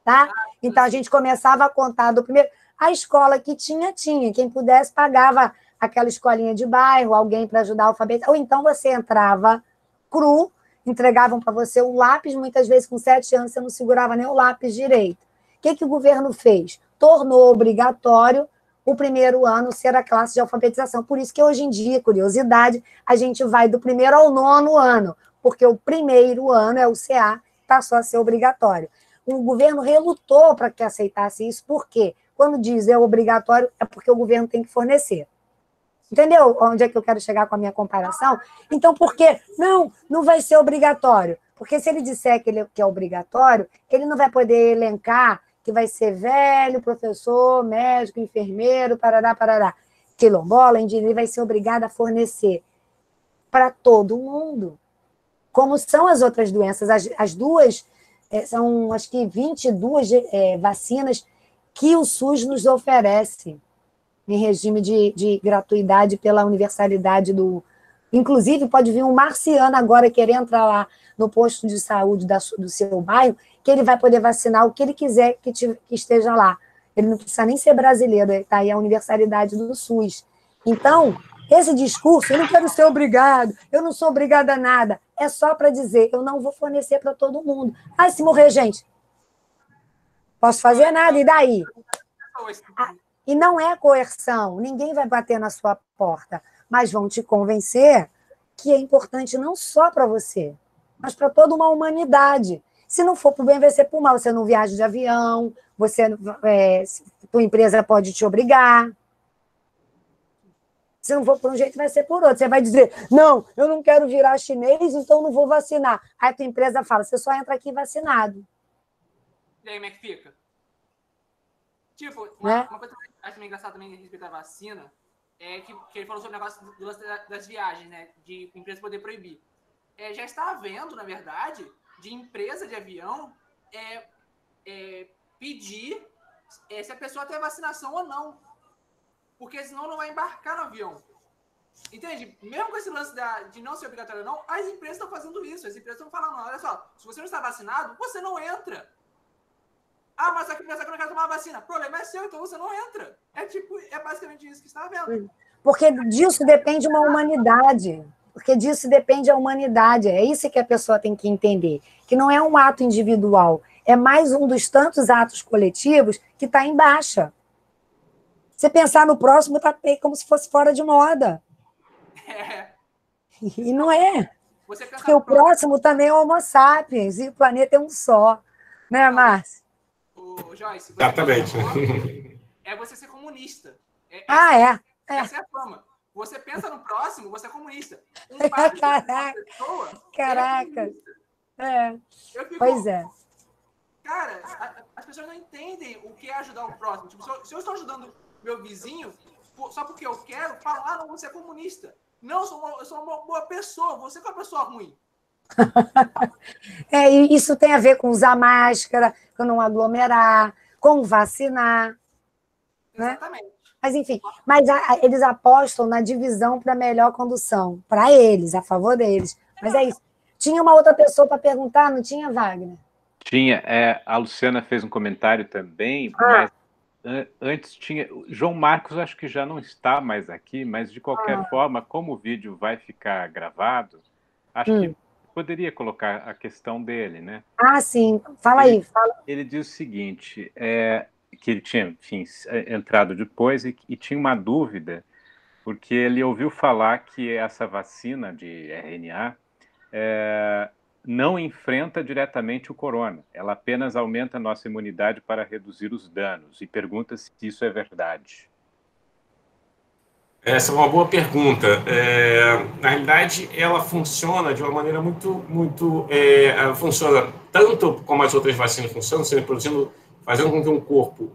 Tá? Então, a gente começava a contar do primeiro... A escola que tinha. Quem pudesse pagava aquela escolinha de bairro, alguém para ajudar a alfabetizar. Ou então você entrava cru, entregavam para você o lápis, muitas vezes com 7 anos você não segurava nem o lápis direito. O que o governo fez? Tornou obrigatório o primeiro ano ser a classe de alfabetização. Por isso que hoje em dia, curiosidade, a gente vai do primeiro ao 9º ano, porque o primeiro ano é o CA, passou a ser obrigatório. O governo relutou para que aceitasse isso, por quê? Quando diz é obrigatório, é porque o governo tem que fornecer. Entendeu onde é que eu quero chegar com a minha comparação? Então, por quê? Não vai ser obrigatório. Porque se ele disser que é obrigatório, ele não vai poder elencar que vai ser velho, professor, médico, enfermeiro, parará. Quilombola, ele vai ser obrigado a fornecer para todo mundo. Como são as outras doenças. As duas, são acho que 22 vacinas que o SUS nos oferece em regime de gratuidade pela universalidade do... Inclusive, pode vir um marciano agora querer entrar lá no posto de saúde do seu bairro, que ele vai poder vacinar o que ele quiser que esteja lá. Ele não precisa nem ser brasileiro, está aí a universalidade do SUS. Então, esse discurso, eu não quero ser obrigado, eu não sou obrigada a nada, é só para dizer, eu não vou fornecer para todo mundo. Ah, se morrer, gente, posso fazer nada, e daí? E não é coerção, ninguém vai bater na sua porta, mas vão te convencer que é importante não só para você, mas para toda uma humanidade. Se não for para o bem, vai ser para o mal. Você não viaja de avião, tua empresa pode te obrigar. Se não for por um jeito, vai ser por outro. Você vai dizer, não, eu não quero virar chinês, então não vou vacinar. Aí a tua empresa fala, você só entra aqui vacinado. E aí, como é que fica? Tipo, uma coisa que eu acho meio engraçada também a respeito da vacina é que ele falou sobre o negócio das viagens, né? De empresa poder proibir. Já está havendo, na verdade, de empresa de avião pedir se a pessoa tem vacinação ou não. Porque senão não vai embarcar no avião. Entende? Mesmo com esse lance de não ser obrigatório ou não, as empresas estão fazendo isso. As empresas estão falando, olha só, se você não está vacinado, você não entra. Ah, mas a criança não quer tomar a vacina. O problema é seu, então você não entra. É basicamente isso que está havendo. Porque disso depende uma humanidade. Porque disso depende a humanidade. É isso que a pessoa tem que entender. Que não é um ato individual. É mais um dos tantos atos coletivos que está em baixa. Você pensar no próximo está como se fosse fora de moda. E não é. Porque o próximo também é Homo sapiens. E o planeta é um só. Né, Márcio? Joyce, exatamente. É você ser comunista. Essa é a fama. Você pensa no próximo, você é comunista. Caraca. Pois é. Cara, as pessoas não entendem o que é ajudar o próximo. Tipo, se eu estou ajudando meu vizinho, só porque eu quero, falar, não, você é comunista. Não, eu sou uma boa pessoa, você que é uma pessoa ruim. Isso tem a ver com usar máscara, com não aglomerar, com vacinar. Exatamente. Né? Mas, enfim, eles apostam na divisão para melhor condução, para eles, a favor deles. Mas é isso. Tinha uma outra pessoa para perguntar, não tinha, Wagner? Tinha. A Luciana fez um comentário também, mas antes tinha... João Marcos acho que já não está mais aqui, mas, de qualquer forma, como o vídeo vai ficar gravado, acho que poderia colocar a questão dele, né? Sim. Fala aí. Ele diz o seguinte, que ele tinha, enfim, entrado depois e tinha uma dúvida, porque ele ouviu falar que essa vacina de RNA não enfrenta diretamente o corona, ela apenas aumenta a nossa imunidade para reduzir os danos, e pergunta se isso é verdade. Essa é uma boa pergunta. Na realidade, ela funciona de uma maneira muito funciona tanto como as outras vacinas funcionam, fazendo com que um corpo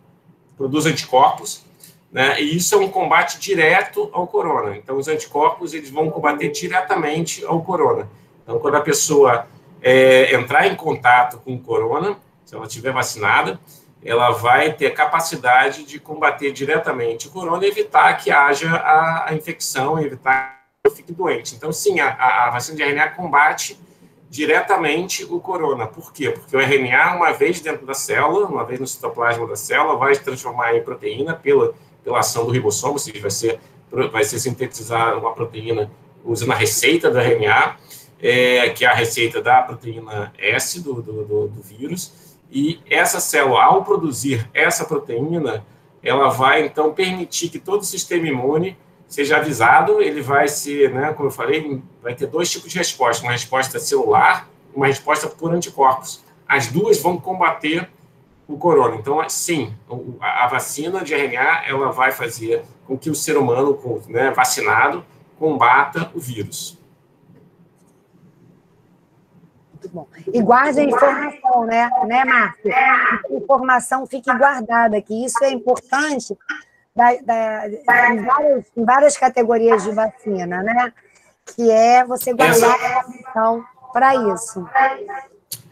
produza anticorpos, né? E isso é um combate direto ao corona. Então, os anticorpos eles vão combater diretamente ao corona. Então, quando a pessoa entrar em contato com o corona, se ela estiver vacinada, ela vai ter capacidade de combater diretamente o corona e evitar que haja a infecção, evitar que eu fique doente. Então, sim, a vacina de RNA combate diretamente o corona. Por quê? Porque o RNA, uma vez dentro da célula, uma vez no citoplasma da célula, vai se transformar em proteína pela ação do ribossomo, ou seja, vai ser sintetizada uma proteína usando a receita do RNA, que é a receita da proteína S do vírus, e essa célula, ao produzir essa proteína, ela vai, então, permitir que todo o sistema imune seja avisado, ele vai ser, né, como eu falei, vai ter dois tipos de resposta, uma resposta celular, uma resposta por anticorpos. As duas vão combater o corona. Então, sim, a vacina de RNA, ela vai fazer com que o ser humano, né, vacinado, combata o vírus. Muito bom. E guarde a informação, né, Márcio? A informação fique guardada, que isso é importante em várias categorias de vacina, né? Que é você guardar a informação para isso.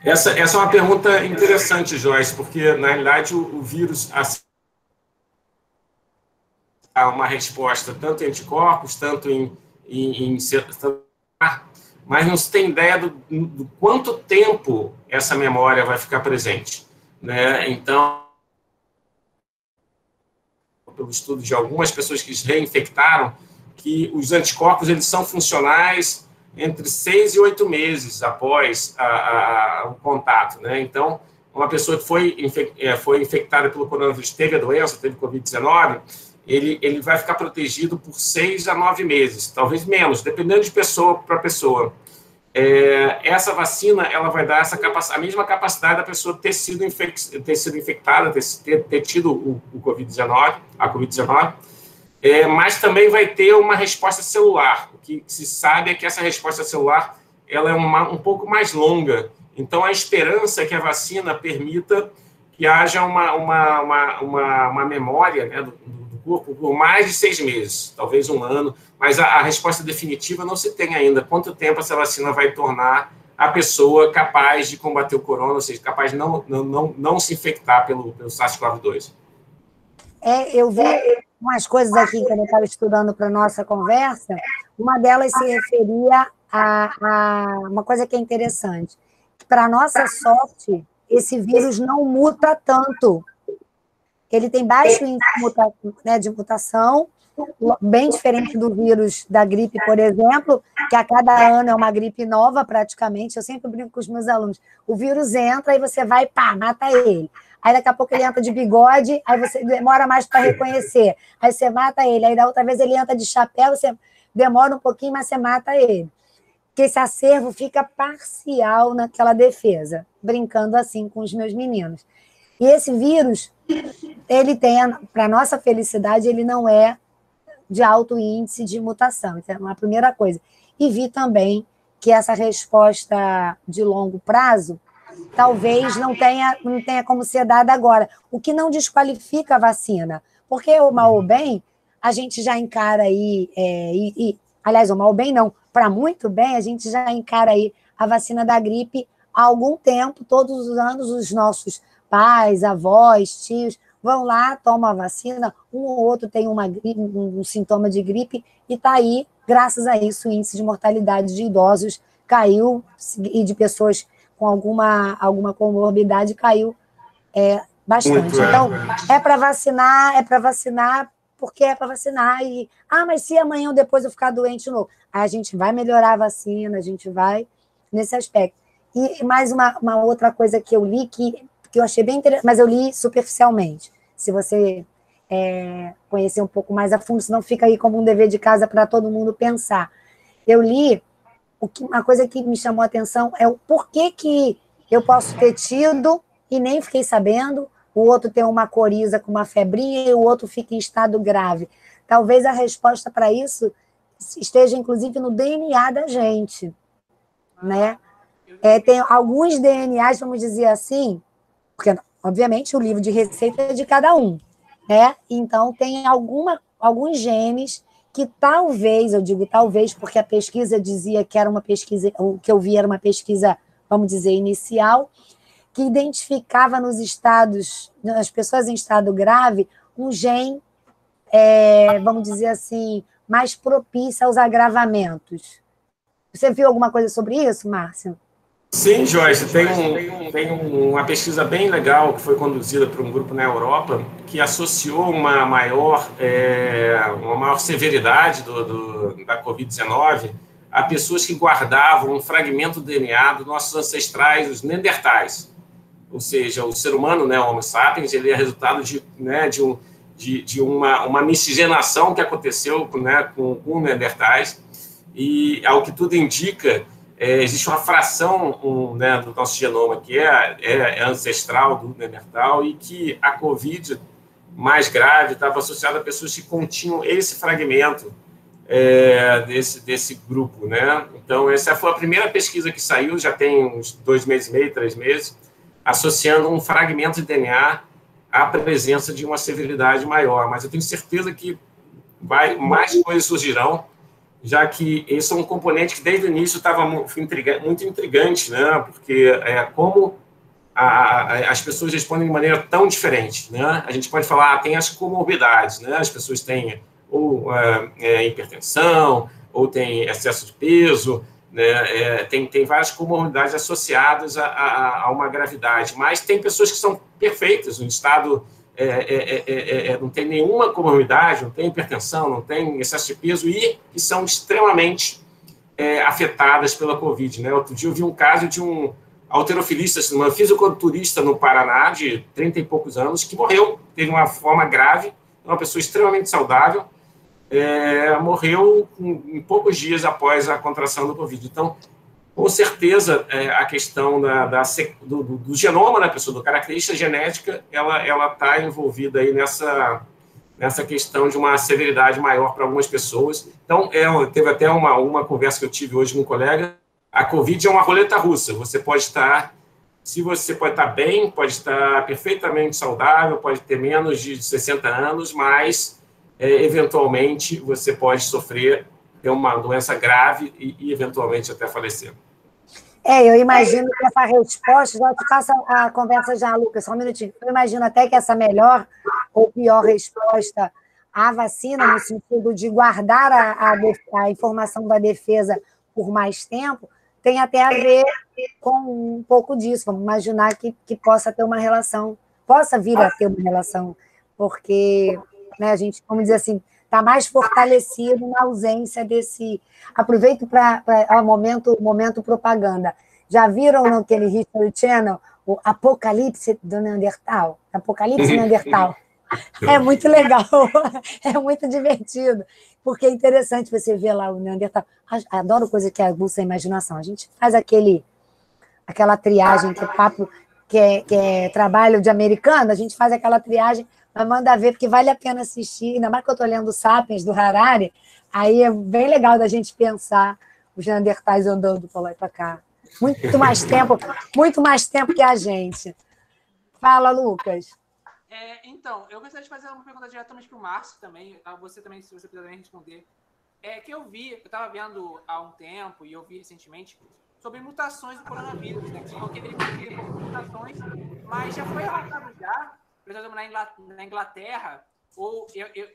Essa é uma pergunta interessante, Joyce, porque, na realidade, o vírus há uma resposta tanto em anticorpos, tanto em mas não se tem ideia do quanto tempo essa memória vai ficar presente, né? Então, pelo estudo de algumas pessoas que se reinfectaram, que os anticorpos eles são funcionais entre 6 e 8 meses após o contato, né? Então, uma pessoa que foi infectada pelo coronavírus, teve a doença, teve Covid-19, ele vai ficar protegido por 6 a 9 meses, talvez menos, dependendo de pessoa para pessoa. Essa vacina, ela vai dar a mesma capacidade da pessoa ter sido infectada, ter tido o Covid-19, a Covid-19, mas também vai ter uma resposta celular. O que se sabe é que essa resposta celular ela é um pouco mais longa. Então, a esperança é que a vacina permita que haja uma memória, né, do corpo por mais de 6 meses, talvez 1 ano, mas a resposta definitiva não se tem ainda. Quanto tempo essa vacina vai tornar a pessoa capaz de combater o corona, ou seja, capaz de não se infectar pelo SARS-CoV-2? Eu vi umas coisas aqui que eu estava estudando para a nossa conversa, uma delas se referia a uma coisa que é interessante. Para a nossa sorte, esse vírus não muta tanto. Ele tem baixo índice de mutação, bem diferente do vírus da gripe, por exemplo, que a cada ano é uma gripe nova, praticamente. Eu sempre brinco com os meus alunos. O vírus entra e você vai, mata ele. Aí, daqui a pouco, ele entra de bigode, aí você demora mais para reconhecer. Aí, você mata ele. Aí, da outra vez, ele entra de chapéu, você demora um pouquinho, mas você mata ele. Porque esse acervo fica parcial naquela defesa, brincando assim com os meus meninos. E esse vírus, ele tem, para nossa felicidade, ele não é de alto índice de mutação. Então, é uma primeira coisa. E vi também que essa resposta de longo prazo talvez não tenha como ser dada agora, o que não desqualifica a vacina, porque o mal ou bem, a gente já encara aí, aliás, o mal ou bem não, para muito bem, a gente já encara aí a vacina da gripe há algum tempo, todos os anos, os nossos pais, avós, tios, vão lá, tomam a vacina, um ou outro tem um sintoma de gripe, e está aí, graças a isso, o índice de mortalidade de idosos caiu, e de pessoas com alguma comorbidade caiu bastante. Então, é para vacinar, porque é para vacinar, mas se amanhã ou depois eu ficar doente de novo, aí a gente vai melhorar a vacina, a gente vai nesse aspecto. E mais uma outra coisa que eu li, que eu achei bem interessante, mas eu li superficialmente. Se você conhecer um pouco mais a fundo, senão fica aí como um dever de casa para todo mundo pensar. Eu li, uma coisa que me chamou a atenção é o porquê que eu posso ter tido e nem fiquei sabendo, o outro tem uma coriza com uma febrinha e o outro fica em estado grave. Talvez a resposta para isso esteja, inclusive, no DNA da gente, né? Tem alguns DNAs, vamos dizer assim, porque, obviamente, o livro de receita é de cada um, né? Então, tem alguns genes que talvez, eu digo talvez, porque a pesquisa dizia que era uma pesquisa, o que eu vi era uma pesquisa, vamos dizer, inicial, que identificava nos estados, nas pessoas em estado grave, um gene, vamos dizer assim, mais propício aos agravamentos. Você viu alguma coisa sobre isso, Márcio? Sim, Joyce, tem uma pesquisa bem legal que foi conduzida por um grupo na Europa que associou uma maior severidade da Covid-19 a pessoas que guardavam um fragmento do DNA dos nossos ancestrais, os neandertais. Ou seja, o ser humano, né, o Homo sapiens, ele é resultado de uma miscigenação que aconteceu, né, com neandertais, e, ao que tudo indica, existe uma fração né, do nosso genoma que é ancestral do neandertal e que a Covid mais grave estava associada a pessoas que continham esse fragmento desse grupo, né? Então, essa foi a primeira pesquisa que saiu, já tem uns 2 meses e meio, 3 meses, associando um fragmento de DNA à presença de uma severidade maior. Mas eu tenho certeza que mais coisas surgirão, já que esse é um componente que desde o início estava muito intrigante, né? Porque como as pessoas respondem de maneira tão diferente, né? A gente pode falar, tem as comorbidades, né? As pessoas têm ou hipertensão, ou têm excesso de peso, né? Tem várias comorbidades associadas a uma gravidade, mas tem pessoas que são perfeitas, no estado não tem nenhuma comorbidade, não tem hipertensão, não tem excesso de peso e que são extremamente afetadas pela Covid, né? Outro dia eu vi um caso de um halterofilista, um fisiculturista no Paraná, de 30 e poucos anos, que morreu, teve uma forma grave, uma pessoa extremamente saudável, morreu em poucos dias após a contração do Covid. Então, com certeza, a questão do genoma da pessoa, da característica genética, ela está envolvida aí nessa questão de uma severidade maior para algumas pessoas. Então, teve até uma conversa que eu tive hoje com um colega, a Covid é uma roleta russa, você pode estar bem, pode estar perfeitamente saudável, pode ter menos de 60 anos, mas, eventualmente, você pode ter uma doença grave e eventualmente, até falecer. Eu imagino que essa resposta, já te faço a conversa já, Lucas, só um minutinho. Eu imagino até que essa melhor ou pior resposta à vacina, no sentido de guardar a informação da defesa por mais tempo, tem até a ver com um pouco disso. Vamos imaginar que possa ter uma relação, possa vir a ter uma relação, porque, né, a gente, como dizer assim, está mais fortalecido na ausência desse... Aproveito para o momento propaganda. Já viram naquele History Channel o Apocalipse do Neandertal? Apocalipse Neandertal. É muito legal, é muito divertido, porque é interessante você ver lá o Neandertal. Adoro coisa que aguça a imaginação. A gente faz aquela triagem, que é papo, que é trabalho de americano, a gente faz aquela triagem, mas manda ver, porque vale a pena assistir, ainda mais que eu estou lendo Sapiens, do Harari, aí é bem legal da gente pensar os Neandertais andando para lá e para cá. Muito mais tempo que a gente. Fala, Lucas. Então, eu gostaria de fazer uma pergunta diretamente para o Márcio também, a você também, se você puder também responder. Que eu estava vendo há um tempo, e eu vi recentemente, sobre mutações do coronavírus, né? Que ele tem mutações, mas já foi relatado por exemplo, na Inglaterra, ou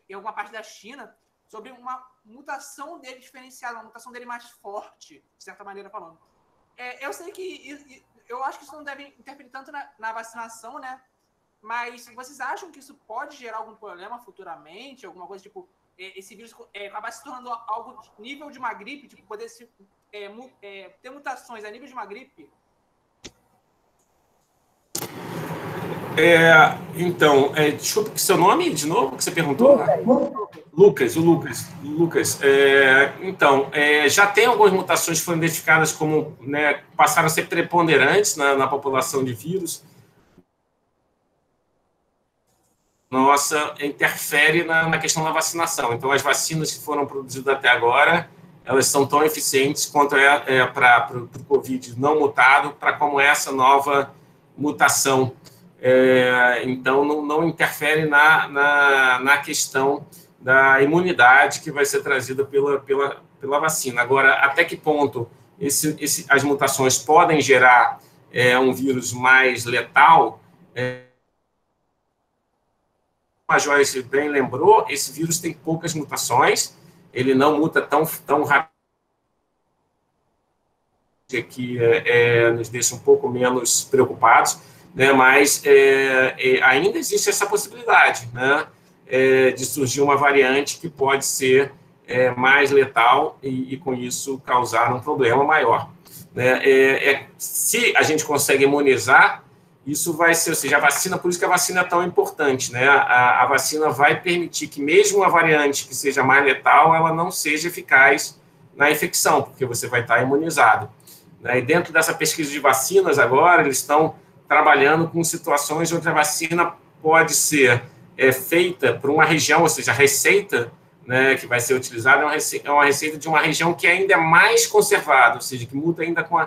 em alguma parte da China, sobre uma mutação dele diferenciada, uma mutação dele mais forte, de certa maneira falando. Eu sei que eu acho que isso não deve interferir tanto na vacinação, né? Mas vocês acham que isso pode gerar algum problema futuramente? Alguma coisa tipo, esse vírus acabar se tornando algo nível de uma gripe, tipo, poder ter mutações a nível de uma gripe? Então, desculpa, seu nome de novo que você perguntou? Lucas. Então, já tem algumas mutações que foram identificadas como, né, passaram a ser preponderantes na população de vírus. Nossa, interfere na questão da vacinação. Então, as vacinas que foram produzidas até agora, elas são tão eficientes quanto para o Covid não mutado, para como essa nova mutação. Então, não interfere na questão da imunidade que vai ser trazida pela vacina. Agora, até que ponto as mutações podem gerar é um vírus mais letal, a Joyce bem lembrou, esse vírus tem poucas mutações, ele não muta tão rápido, que nos deixa um pouco menos preocupados, né? Mas ainda existe essa possibilidade, né? De surgir uma variante que pode ser mais letal e, com isso, causar um problema maior. Né? Se a gente consegue imunizar, isso vai ser, ou seja, a vacina, por isso que a vacina é tão importante, né? A vacina vai permitir que mesmo uma variante que seja mais letal, ela não seja eficaz na infecção, porque você vai estar imunizado. Né? E dentro dessa pesquisa de vacinas agora, eles estão trabalhando com situações onde a vacina pode ser feita por uma região, ou seja, a receita, né, que vai ser utilizada é uma receita de uma região que ainda é mais conservada, ou seja, que muta ainda com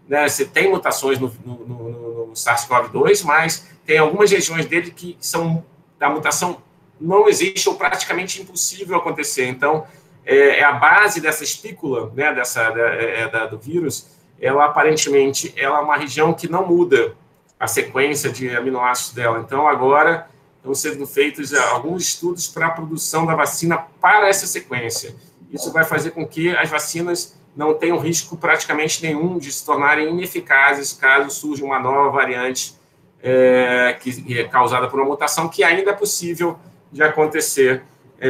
né, você tem mutações no SARS-CoV-2, mas tem algumas regiões dele que são da mutação não existe ou praticamente impossível acontecer. Então, a base dessa espícula, né, do vírus, ela aparentemente ela é uma região que não muda a sequência de aminoácidos dela. Então, agora estão sendo feitos alguns estudos para a produção da vacina para essa sequência. Isso vai fazer com que as vacinas não tenham risco praticamente nenhum de se tornarem ineficazes caso surja uma nova variante que é causada por uma mutação, que ainda é possível de acontecer,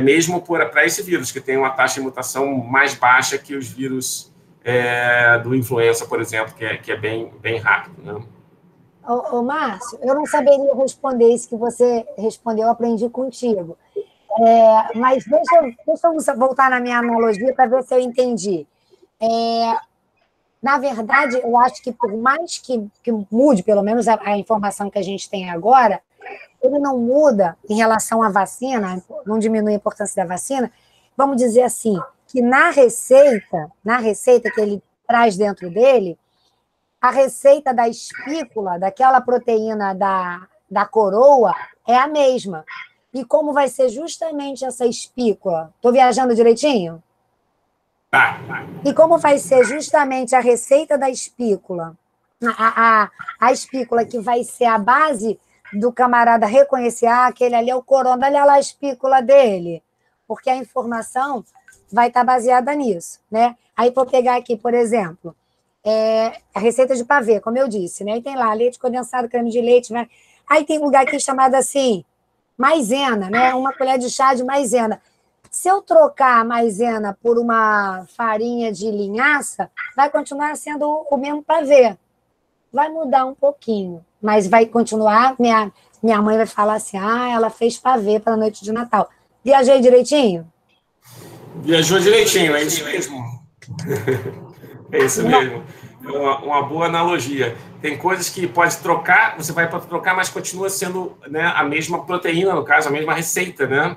mesmo para esse vírus, que tem uma taxa de mutação mais baixa que os vírus do influenza, por exemplo, que é bem rápido, né? Ô, Márcio, eu não saberia responder isso que você respondeu, eu aprendi contigo. Mas deixa eu voltar na minha analogia para ver se eu entendi. Na verdade, eu acho que por mais que mude, pelo menos a informação que a gente tem agora, ele não muda em relação à vacina, não diminui a importância da vacina, vamos dizer assim, que na receita que ele traz dentro dele, a receita da espícula, daquela proteína da coroa, é a mesma. E como vai ser justamente essa espícula? Estou viajando direitinho? E como vai ser justamente a receita da espícula, a espícula que vai ser a base do camarada reconhecer, aquele ali é o corona, olha lá a espícula dele, porque a informação vai estar baseada nisso, né? Aí, vou pegar aqui, por exemplo, a receita de pavê, como eu disse, né? E tem lá leite condensado, creme de leite, né? Aí tem um lugar aqui chamado assim, maisena, né? Uma colher de chá de maisena. Se eu trocar a maisena por uma farinha de linhaça, vai continuar sendo o mesmo pavê. Vai mudar um pouquinho, mas vai continuar. Minha mãe vai falar assim, ela fez pavê para a noite de Natal. Viajei direitinho? Viajou direitinho, é isso mesmo. É isso mesmo. É uma boa analogia. Tem coisas que pode trocar, você vai para trocar, mas continua sendo, né, a mesma proteína, no caso, a mesma receita, né?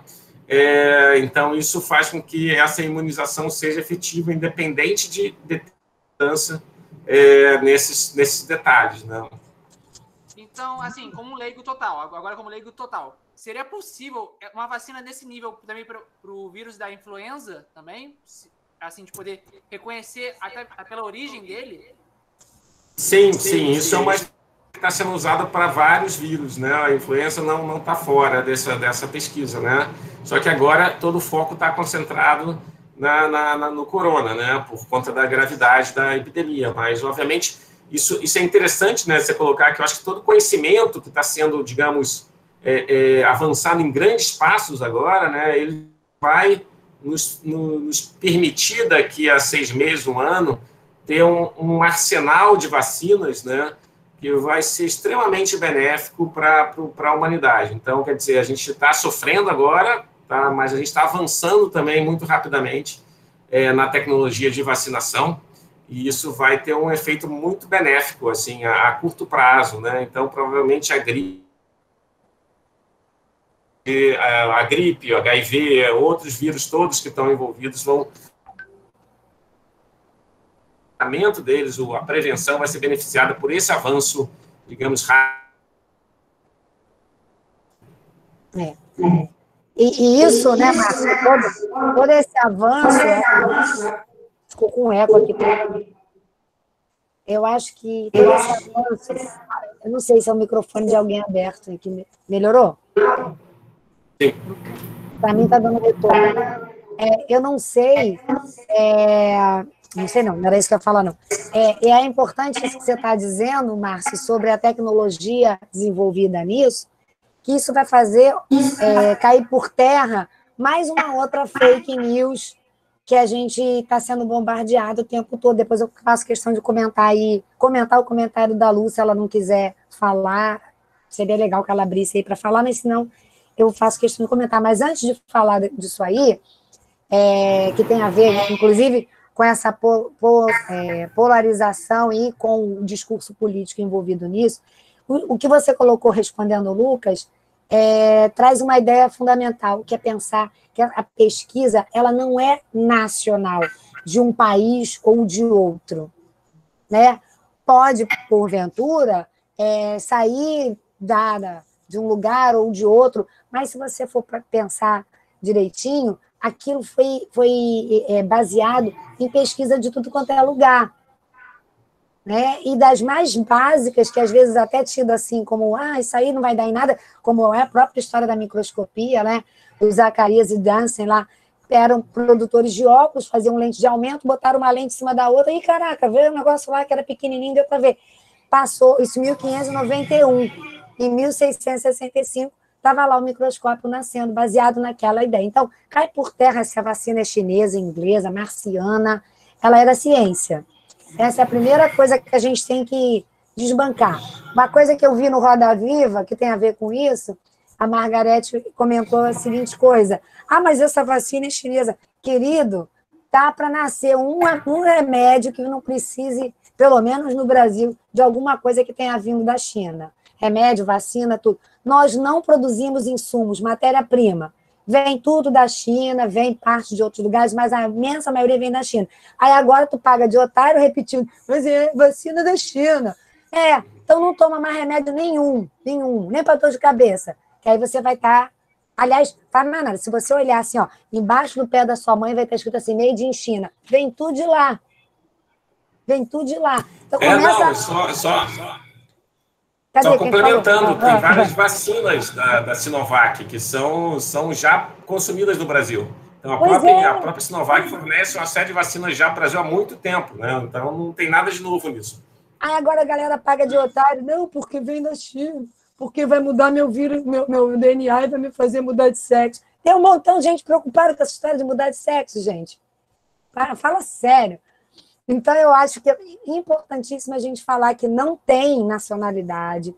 Então, isso faz com que essa imunização seja efetiva, independente de distância nesses detalhes, né? Então, assim, como leigo total, agora como leigo total, seria possível uma vacina nesse nível também para o vírus da influenza também? Assim, de poder reconhecer até pela origem dele? Sim. Isso é uma que está sendo usada para vários vírus, né? A influenza não está fora dessa pesquisa, né? Só que agora todo o foco está concentrado no corona, né? Por conta da gravidade da epidemia. Mas, obviamente, isso é interessante, né? Você colocar que eu acho que todo conhecimento que está sendo, digamos, avançado em grandes passos agora, né? Ele vai nos permitir daqui a 6 meses, 1 ano, ter um arsenal de vacinas, né, que vai ser extremamente benéfico para a humanidade. Então, quer dizer, a gente está sofrendo agora, tá, mas a gente está avançando também muito rapidamente na tecnologia de vacinação, e isso vai ter um efeito muito benéfico, assim, a curto prazo, né? Então, provavelmente a gripe, o HIV, outros vírus todos que estão envolvidos vão... O tratamento deles, a prevenção vai ser beneficiada por esse avanço, digamos, rápido. E isso, né, Márcio, todo esse avanço... Ficou com eco aqui. Eu acho que todos esses avanços, eu não sei se é o microfone de alguém aberto aqui. Melhorou? Sim. Para mim está dando retorno. Eu não sei, não sei não era isso que eu ia falar, não. É importante isso que você está dizendo, Márcio, sobre a tecnologia desenvolvida nisso, que isso vai fazer cair por terra mais uma outra fake news que a gente está sendo bombardeado o tempo todo. Depois eu faço questão de comentar o comentário da Lu, se ela não quiser falar, seria legal que ela abrisse aí para falar, mas senão eu faço questão de comentar. Mas antes de falar disso aí, que tem a ver, inclusive, com essa polarização e com o discurso político envolvido nisso, o que você colocou respondendo o Lucas traz uma ideia fundamental, que é pensar que a pesquisa ela não é nacional, de um país ou de outro. Né? Pode, porventura, sair de um lugar ou de outro, mas se você for pensar direitinho, aquilo foi baseado em pesquisa de tudo quanto é lugar. Né? E das mais básicas, que às vezes até tido assim como, isso aí não vai dar em nada, como é a própria história da microscopia, né? Os Zacarias e Dansen lá, eram produtores de óculos, faziam lente de aumento, botaram uma lente em cima da outra, e caraca, veio um negócio lá que era pequenininho, deu para ver. Passou, isso em 1591, em 1665, estava lá o microscópio nascendo, baseado naquela ideia. Então, cai por terra se a vacina é chinesa, inglesa, marciana, ela era ciência. Essa é a primeira coisa que a gente tem que desbancar. Uma coisa que eu vi no Roda Viva, que tem a ver com isso, a Margarete comentou a seguinte coisa, mas essa vacina é chinesa. Querido, tá para nascer um remédio que não precise, pelo menos no Brasil, de alguma coisa que tenha vindo da China. Remédio, vacina, tudo. Nós não produzimos insumos, matéria-prima. Vem tudo da China, vem parte de outros lugares, mas a imensa maioria vem da China. Aí agora tu paga de otário repetindo, mas é vacina da China. Então não toma mais remédio nenhum, nem para dor de cabeça. Que aí você vai estar... Aliás, tá nada. Se você olhar assim, ó, embaixo do pé da sua mãe vai estar escrito assim, made in China. Vem tudo de lá. Vem tudo de lá. Então começa... Só complementando, tem várias vacinas da Sinovac que são já consumidas no Brasil. Então, a própria Sinovac fornece uma série de vacinas já para o Brasil há muito tempo, né? Então, não tem nada de novo nisso. Aí agora a galera paga de otário. Não, porque vem da China. Porque vai mudar meu vírus, meu DNA e vai me fazer mudar de sexo. Tem um montão de gente preocupada com essa história de mudar de sexo, gente. Fala sério. Então, eu acho que é importantíssimo a gente falar que não tem nacionalidade,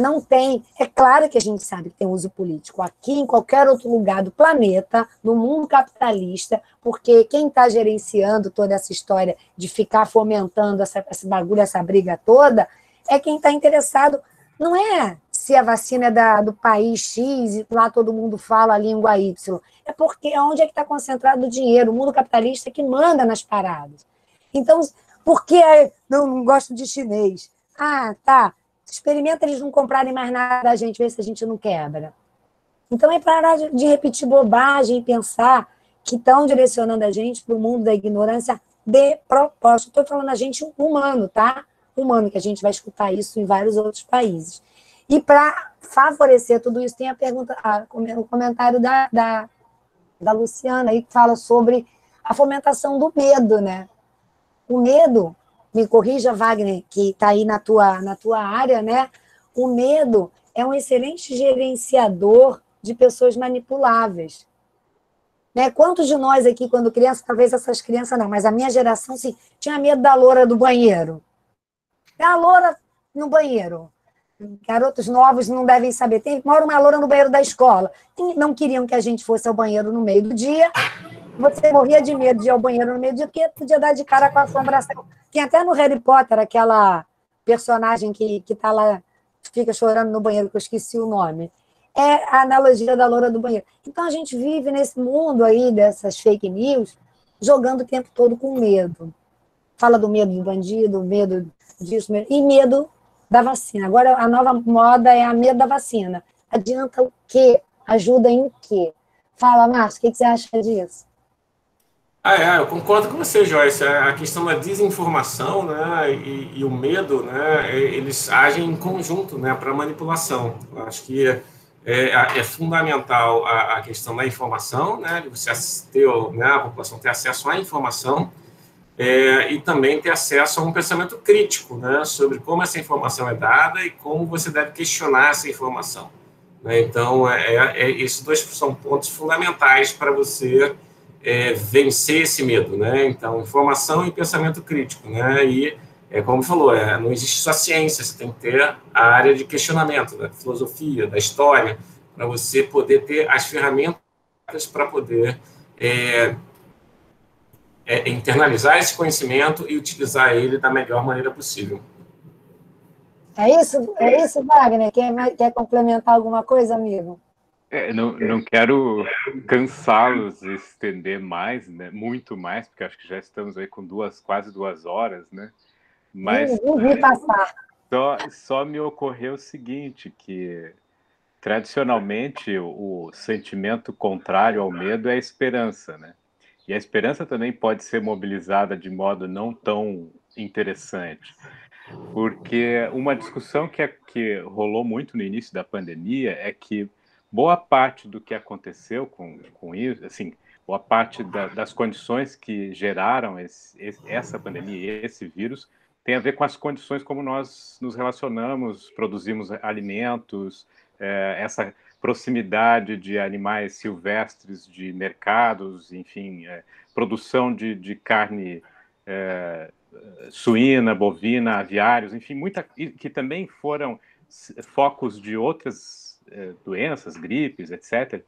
não tem... É claro que a gente sabe que tem uso político aqui, em qualquer outro lugar do planeta, no mundo capitalista, porque quem está gerenciando toda essa história de ficar fomentando esse bagulho, essa briga toda, é quem está interessado. Não é se a vacina é do país X e lá todo mundo fala a língua Y. É porque onde é que está concentrado o dinheiro? O mundo capitalista é que manda nas paradas. Então, por que não gosto de chinês? Tá. Experimenta eles não comprarem mais nada da gente, ver se a gente não quebra. Então, é parar de repetir bobagem e pensar que estão direcionando a gente para o mundo da ignorância de propósito. Estou falando a gente humano, tá? Humano, que a gente vai escutar isso em vários outros países. E para favorecer tudo isso, tem o comentário da Luciana aí, que fala sobre a fomentação do medo, né? O medo, me corrija, Wagner, que está aí na tua área, né? O medo é um excelente gerenciador de pessoas manipuláveis. Né? Quantos de nós aqui, quando criança, talvez essas crianças não, mas a minha geração, sim, tinha medo da loura do banheiro. É a loura no banheiro. Garotos novos não devem saber. Mora uma loura no banheiro da escola. Não queriam que a gente fosse ao banheiro no meio do dia. Você morria de medo de ir ao banheiro no meio do dia, porque podia dar de cara com a assombração. Tem até no Harry Potter aquela personagem que está lá, fica chorando no banheiro, que eu esqueci o nome. É a analogia da loura do banheiro. Então, a gente vive nesse mundo aí dessas fake news, jogando o tempo todo com medo. Fala do medo do bandido, medo disso, e medo da vacina. Agora, a nova moda é a medo da vacina. Adianta o quê? Ajuda em quê? Fala, Márcio, o que você acha disso? Eu concordo com você, Joyce. A questão da desinformação, né, e o medo, né, eles agem em conjunto, né, para manipulação. Eu acho que é fundamental a questão da informação, né, de você ter, né, a população ter acesso à informação, e também ter acesso a um pensamento crítico, né, sobre como essa informação é dada e como você deve questionar essa informação. Né? Então, esses dois são pontos fundamentais para você vencer esse medo, né? Então, informação e pensamento crítico, né? E, como falou, não existe só ciência, você tem que ter a área de questionamento, da filosofia, da história, para você poder ter as ferramentas para poder internalizar esse conhecimento e utilizar ele da melhor maneira possível. É isso, Wagner? Quer complementar alguma coisa, amigo? Não quero cansá-los e estender mais, né? Muito mais, porque acho que já estamos aí com quase 2 horas, né? Mas vi passar. Só me ocorreu o seguinte, que tradicionalmente o sentimento contrário ao medo é a esperança, né? E a esperança também pode ser mobilizada de modo não tão interessante. Porque uma discussão que rolou muito no início da pandemia é que boa parte do que aconteceu com isso, assim, boa parte das condições que geraram essa pandemia, esse vírus, tem a ver com as condições como nós nos relacionamos, produzimos alimentos, essa proximidade de animais silvestres, de mercados, enfim, produção de carne suína, bovina, aviários, enfim, que também foram focos de outras doenças, gripes, etc.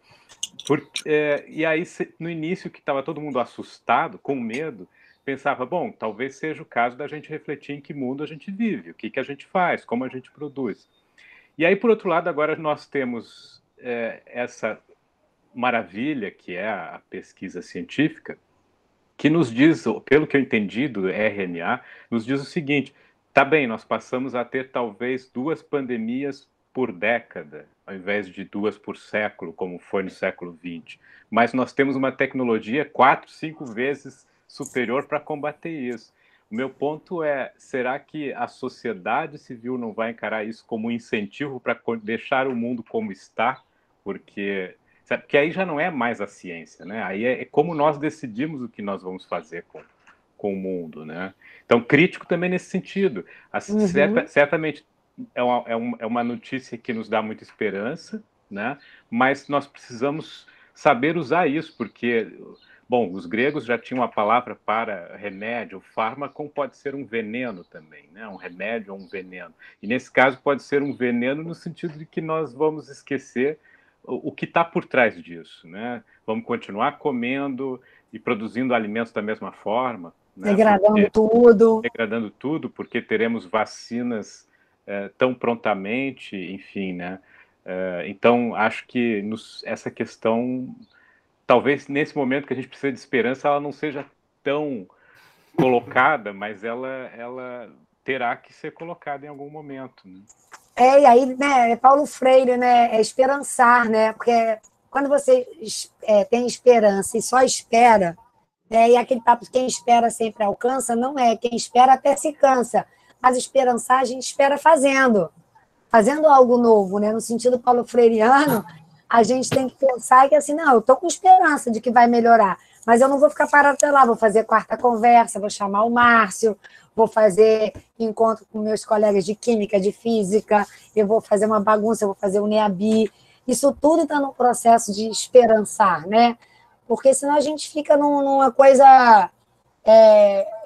E aí, no início, que estava todo mundo assustado, com medo, pensava, bom, talvez seja o caso da gente refletir em que mundo a gente vive, o que a gente faz, como a gente produz. E aí, por outro lado, agora nós temos essa maravilha que é a pesquisa científica, que nos diz, pelo que eu entendi do RNA, nos diz o seguinte: tá bem, nós passamos a ter talvez 2 pandemias por década, ao invés de 2 por século, como foi no século XX, mas nós temos uma tecnologia 4, 5 vezes superior para combater isso. O meu ponto é, será que a sociedade civil não vai encarar isso como um incentivo para deixar o mundo como está? Porque aí já não é mais a ciência, né? Aí é como nós decidimos o que nós vamos fazer com o mundo, né? Então, crítico também nesse sentido. Certamente é uma notícia que nos dá muita esperança, né? Mas nós precisamos saber usar isso, porque, bom, os gregos já tinham a palavra para remédio, fármaco pode ser um veneno também, né? Um remédio ou um veneno. E nesse caso pode ser um veneno no sentido de que nós vamos esquecer o que está por trás disso, né? Vamos continuar comendo e produzindo alimentos da mesma forma, né? Degradando tudo, porque teremos vacinas tão prontamente, enfim, né? Então, acho que essa questão, talvez nesse momento que a gente precisa de esperança, ela não seja tão colocada, mas ela terá que ser colocada em algum momento, né? E aí, né, Paulo Freire, né, é esperançar, né, porque quando você tem esperança e só espera, né, e aquele papo, quem espera sempre alcança, não é, quem espera até se cansa, mas esperançar a gente espera fazendo algo novo, né, no sentido paulo freireano, a gente tem que pensar que assim, não, eu estou com esperança de que vai melhorar, mas eu não vou ficar parado até lá, vou fazer quarta conversa, vou chamar o Márcio, vou fazer encontro com meus colegas de química, de física, eu vou fazer uma bagunça, eu vou fazer o NEABI. Isso tudo está no processo de esperançar, né? Porque senão a gente fica numa coisa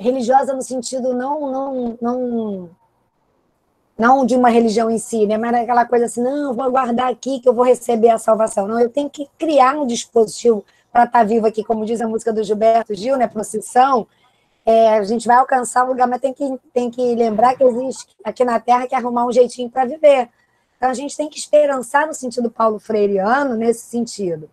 religiosa no sentido não de uma religião em si, né? Mas aquela coisa assim, não, vou aguardar aqui que eu vou receber a salvação. Não, eu tenho que criar um dispositivo para estar vivo aqui, como diz a música do Gilberto Gil, né? Procissão. A gente vai alcançar o lugar, mas tem que lembrar que existe aqui na Terra que arrumar um jeitinho para viver. Então, a gente tem que esperançar no sentido paulo freireano, nesse sentido.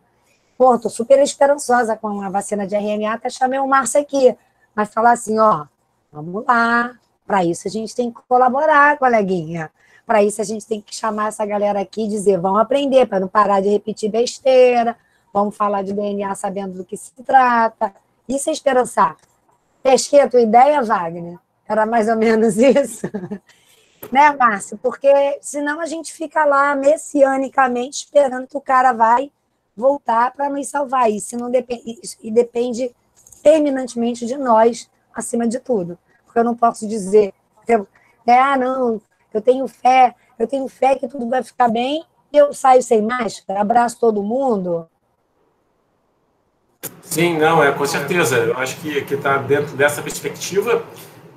Pô, estou super esperançosa com a vacina de RNA, até chamei o Márcio aqui, mas falar assim, ó, vamos lá, para isso a gente tem que colaborar, coleguinha. Para isso a gente tem que chamar essa galera aqui e dizer, vamos aprender, para não parar de repetir besteira, vamos falar de DNA sabendo do que se trata. Isso é esperançar. Pesquei a tua ideia, Wagner? Era mais ou menos isso? Né, Márcio? Porque senão a gente fica lá messianicamente esperando que o cara vai voltar para nos salvar. Isso não depende, e depende terminantemente de nós, acima de tudo. Porque eu não posso dizer, não, eu tenho fé que tudo vai ficar bem, e eu saio sem máscara, abraço todo mundo. Sim, não, com certeza. Eu acho que está dentro dessa perspectiva,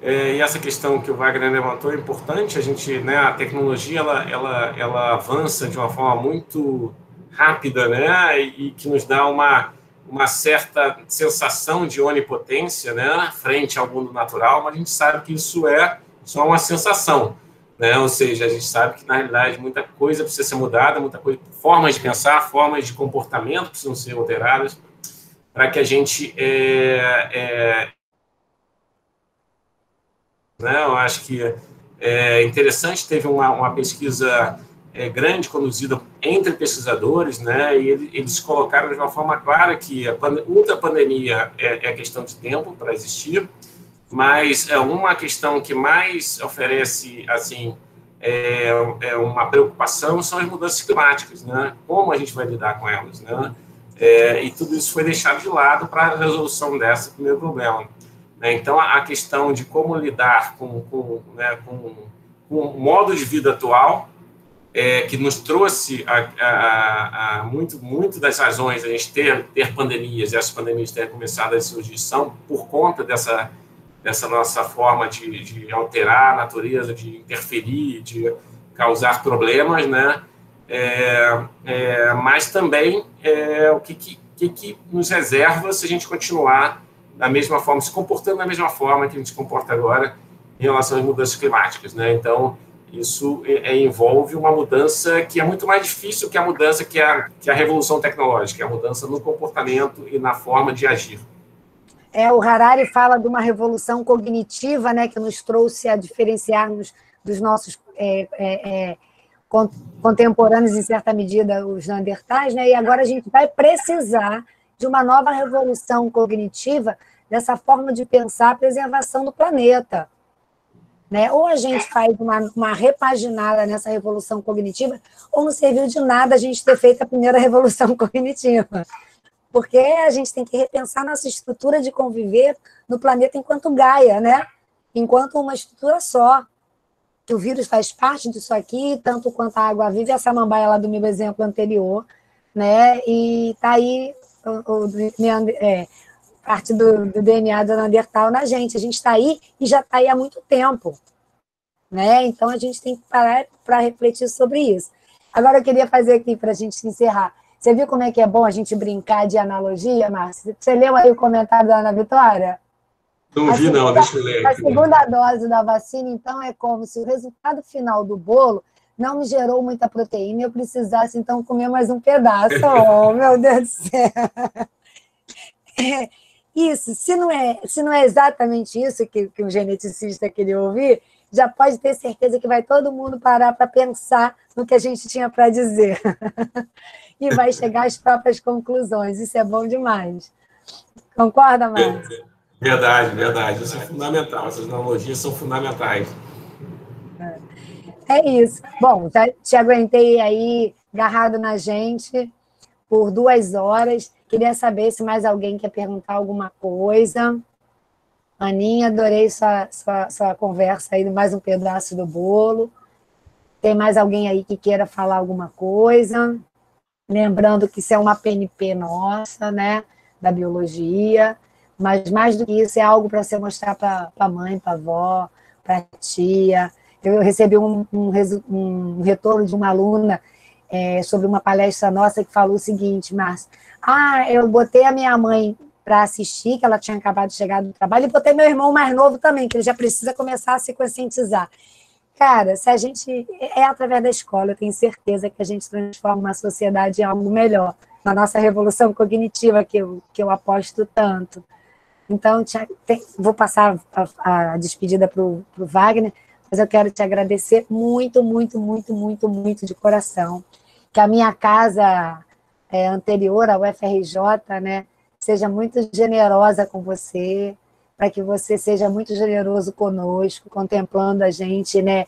e essa questão que o Wagner levantou é importante. A gente, né, a tecnologia ela avança de uma forma muito rápida, né, e que nos dá uma certa sensação de onipotência, né, frente ao mundo natural, mas a gente sabe que isso é só uma sensação, né, ou seja, a gente sabe que, na realidade, muita coisa precisa ser mudada, muita coisa, formas de pensar, formas de comportamento precisam ser alteradas para que a gente né, eu acho que é interessante, teve uma pesquisa grande conduzida entre pesquisadores, né, e eles colocaram de uma forma clara que a ultrapandemia é questão de tempo para existir, mas uma questão que mais oferece assim uma preocupação são as mudanças climáticas, né, como a gente vai lidar com elas, né, e tudo isso foi deixado de lado para a resolução desse primeiro problema. Então, a questão de como lidar com o modo de vida atual, que nos trouxe muito das razões a gente ter pandemias, e as pandemias terem começado a surgir são por conta dessa nossa forma de alterar a natureza, de interferir, de causar problemas, né? Mas também o que nos reserva se a gente continuar da mesma forma, se comportando da mesma forma que a gente se comporta agora em relação às mudanças climáticas, né? Então, isso envolve uma mudança que é muito mais difícil que a mudança que a revolução tecnológica, a mudança no comportamento e na forma de agir. O Harari fala de uma revolução cognitiva, né, que nos trouxe a diferenciarmos dos nossos contemporâneos, em certa medida, os neandertais, né? E agora a gente vai precisar de uma nova revolução cognitiva, dessa forma de pensar a preservação do planeta. Né? Ou a gente faz uma repaginada nessa revolução cognitiva, ou não serviu de nada a gente ter feito a primeira revolução cognitiva. Porque a gente tem que repensar nossa estrutura de conviver no planeta enquanto Gaia, né? Enquanto uma estrutura só. Que o vírus faz parte disso aqui, tanto quanto a água viva, e a samambaia lá do meu exemplo anterior, né? E está aí parte do DNA do Neandertal na gente. A gente está aí e já está aí há muito tempo. Né? Então, a gente tem que parar para refletir sobre isso. Agora, eu queria fazer aqui, para a gente encerrar. Você viu como é que é bom a gente brincar de analogia, Márcia? Você leu aí o comentário da Ana Vitória? Não vi, não, deixa eu ler. A segunda dose da vacina, então, é como se o resultado final do bolo não me gerou muita proteína e eu precisasse, então, comer mais um pedaço. Oh, meu Deus do céu! Isso, se não é exatamente isso que um geneticista queria ouvir, já pode ter certeza que vai todo mundo parar para pensar no que a gente tinha para dizer. E vai chegar às próprias conclusões. Isso é bom demais. Concorda, Márcio? Verdade. Isso é fundamental. Essas analogias são fundamentais. É isso. Bom, já te aguentei aí, agarrado na gente, por 2 horas. Queria saber se mais alguém quer perguntar alguma coisa. Aninha, adorei sua conversa aí, mais um pedaço do bolo. Tem mais alguém aí que queira falar alguma coisa? Lembrando que isso é uma PNP nossa, né, da biologia, mas mais do que isso é algo para você mostrar para a mãe, para a avó, para a tia. Eu recebi um retorno de uma aluna sobre uma palestra nossa que falou o seguinte, Márcia, eu botei a minha mãe para assistir, que ela tinha acabado de chegar do trabalho, e botei meu irmão mais novo também, que ele já precisa começar a se conscientizar. Cara, se a gente... através da escola, eu tenho certeza que a gente transforma uma sociedade em algo melhor, na nossa revolução cognitiva, que eu aposto tanto. Então, vou passar a despedida para o Wagner, mas eu quero te agradecer muito, muito, muito, muito, muito de coração, que a minha casa anterior, a UFRJ, né, seja muito generosa com você, para que você seja muito generoso conosco, contemplando a gente, né,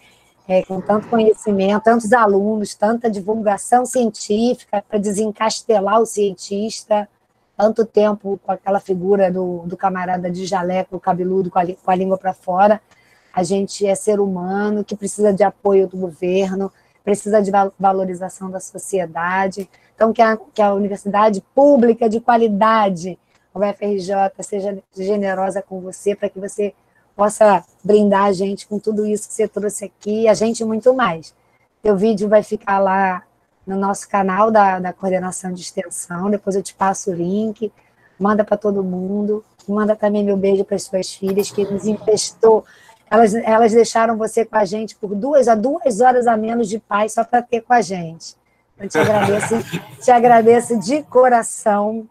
com tanto conhecimento, tantos alunos, tanta divulgação científica para desencastelar o cientista, tanto tempo com aquela figura do camarada de jaleco, cabeludo, com a língua para fora. A gente é ser humano que precisa de apoio do governo, precisa de valorização da sociedade. Então, que a universidade pública de qualidade, a UFRJ, seja generosa com você, para que você possa brindar a gente com tudo isso que você trouxe aqui, a gente muito mais. Teu vídeo vai ficar lá no nosso canal da coordenação de extensão, depois eu te passo o link, manda para todo mundo, manda também meu beijo para as suas filhas, que nos emprestou, elas deixaram você com a gente por 2 horas a menos de paz só para ter com a gente. Eu te agradeço de coração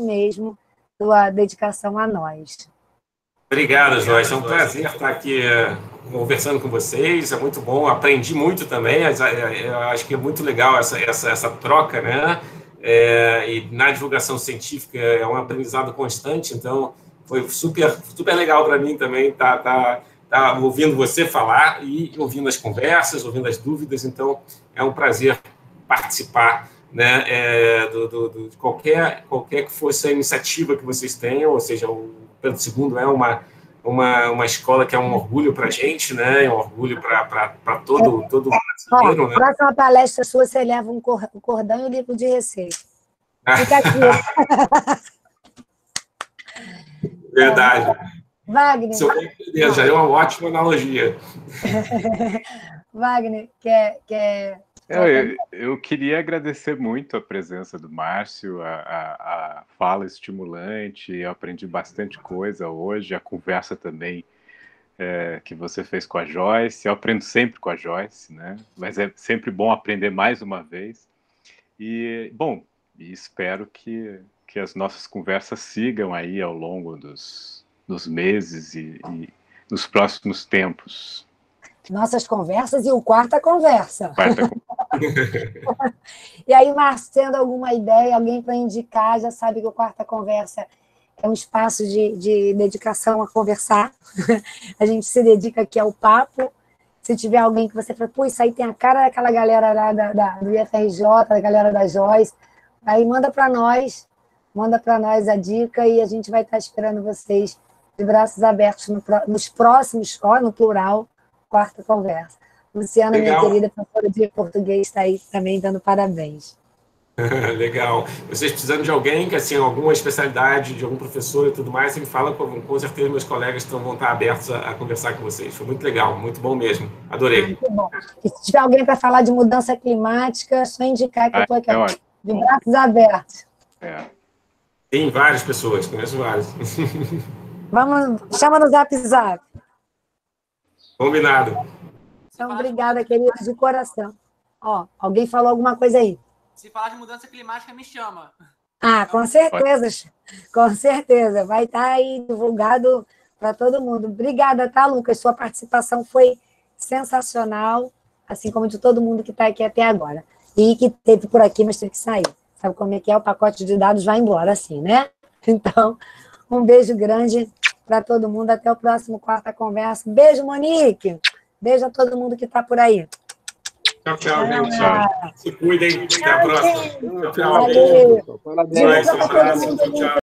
mesmo, tua dedicação a nós. Obrigado, Joyce. É um prazer estar aqui conversando com vocês. É muito bom. Aprendi muito também. Eu acho que é muito legal essa troca, né? E na divulgação científica é um aprendizado constante. Então, foi super legal para mim também estar ouvindo você falar e ouvindo as conversas, ouvindo as dúvidas. Então, é um prazer participar, né, de qualquer que fosse a iniciativa que vocês tenham, ou seja, o Pedro II é uma escola que é um orgulho para a gente, né, é um orgulho para todo brasileiro. Né? Próxima palestra sua, você leva um cordão e um livro de receita. Fica aqui. Verdade. Wagner. Já é uma ótima analogia. Wagner, Eu queria agradecer muito a presença do Márcio, a fala estimulante, eu aprendi bastante coisa hoje, a conversa também que você fez com a Joyce, eu aprendo sempre com a Joyce, né? Mas é sempre bom aprender mais uma vez. E, bom, espero que as nossas conversas sigam aí ao longo dos meses e nos próximos tempos. Nossas conversas e o Quarta Conversa. E aí, Márcio, tendo alguma ideia, alguém para indicar, já sabe que o Quarta Conversa é um espaço de dedicação a conversar. A gente se dedica aqui ao papo. Se tiver alguém que você fala, pô, isso aí tem a cara daquela galera lá do IFRJ, da galera da Joyce, aí manda para nós a dica e a gente vai estar esperando vocês de braços abertos nos próximos, no plural, Quarta Conversa. Luciana, legal. Minha querida professora de português, está aí também dando parabéns. Legal. Vocês precisando de alguém que, assim, alguma especialidade, de algum professor e tudo mais, você me fala, com certeza meus colegas vão estar abertos a conversar com vocês. Foi muito legal, muito bom mesmo. Adorei. Muito bom. E se tiver alguém para falar de mudança climática, é só indicar que eu estou aqui de braços abertos. Tem várias pessoas, conheço várias. Chama no Zap. Combinado. Então, obrigada, querida, de coração. Alguém falou alguma coisa aí? Se falar de mudança climática, me chama. Com certeza. Com certeza. Vai estar aí divulgado para todo mundo. Obrigada, tá, Lucas? Sua participação foi sensacional, assim como de todo mundo que está aqui até agora. E que teve por aqui, mas teve que sair. Sabe como é que é? O pacote de dados vai embora, assim, né? Então, um beijo grande para todo mundo. Até o próximo Quarta Conversa. Beijo, Monique. Beijo a todo mundo que está por aí. Tchau, gente. Se cuidem. Até a próxima. Tchau. Valeu. Parabéns. Tchau.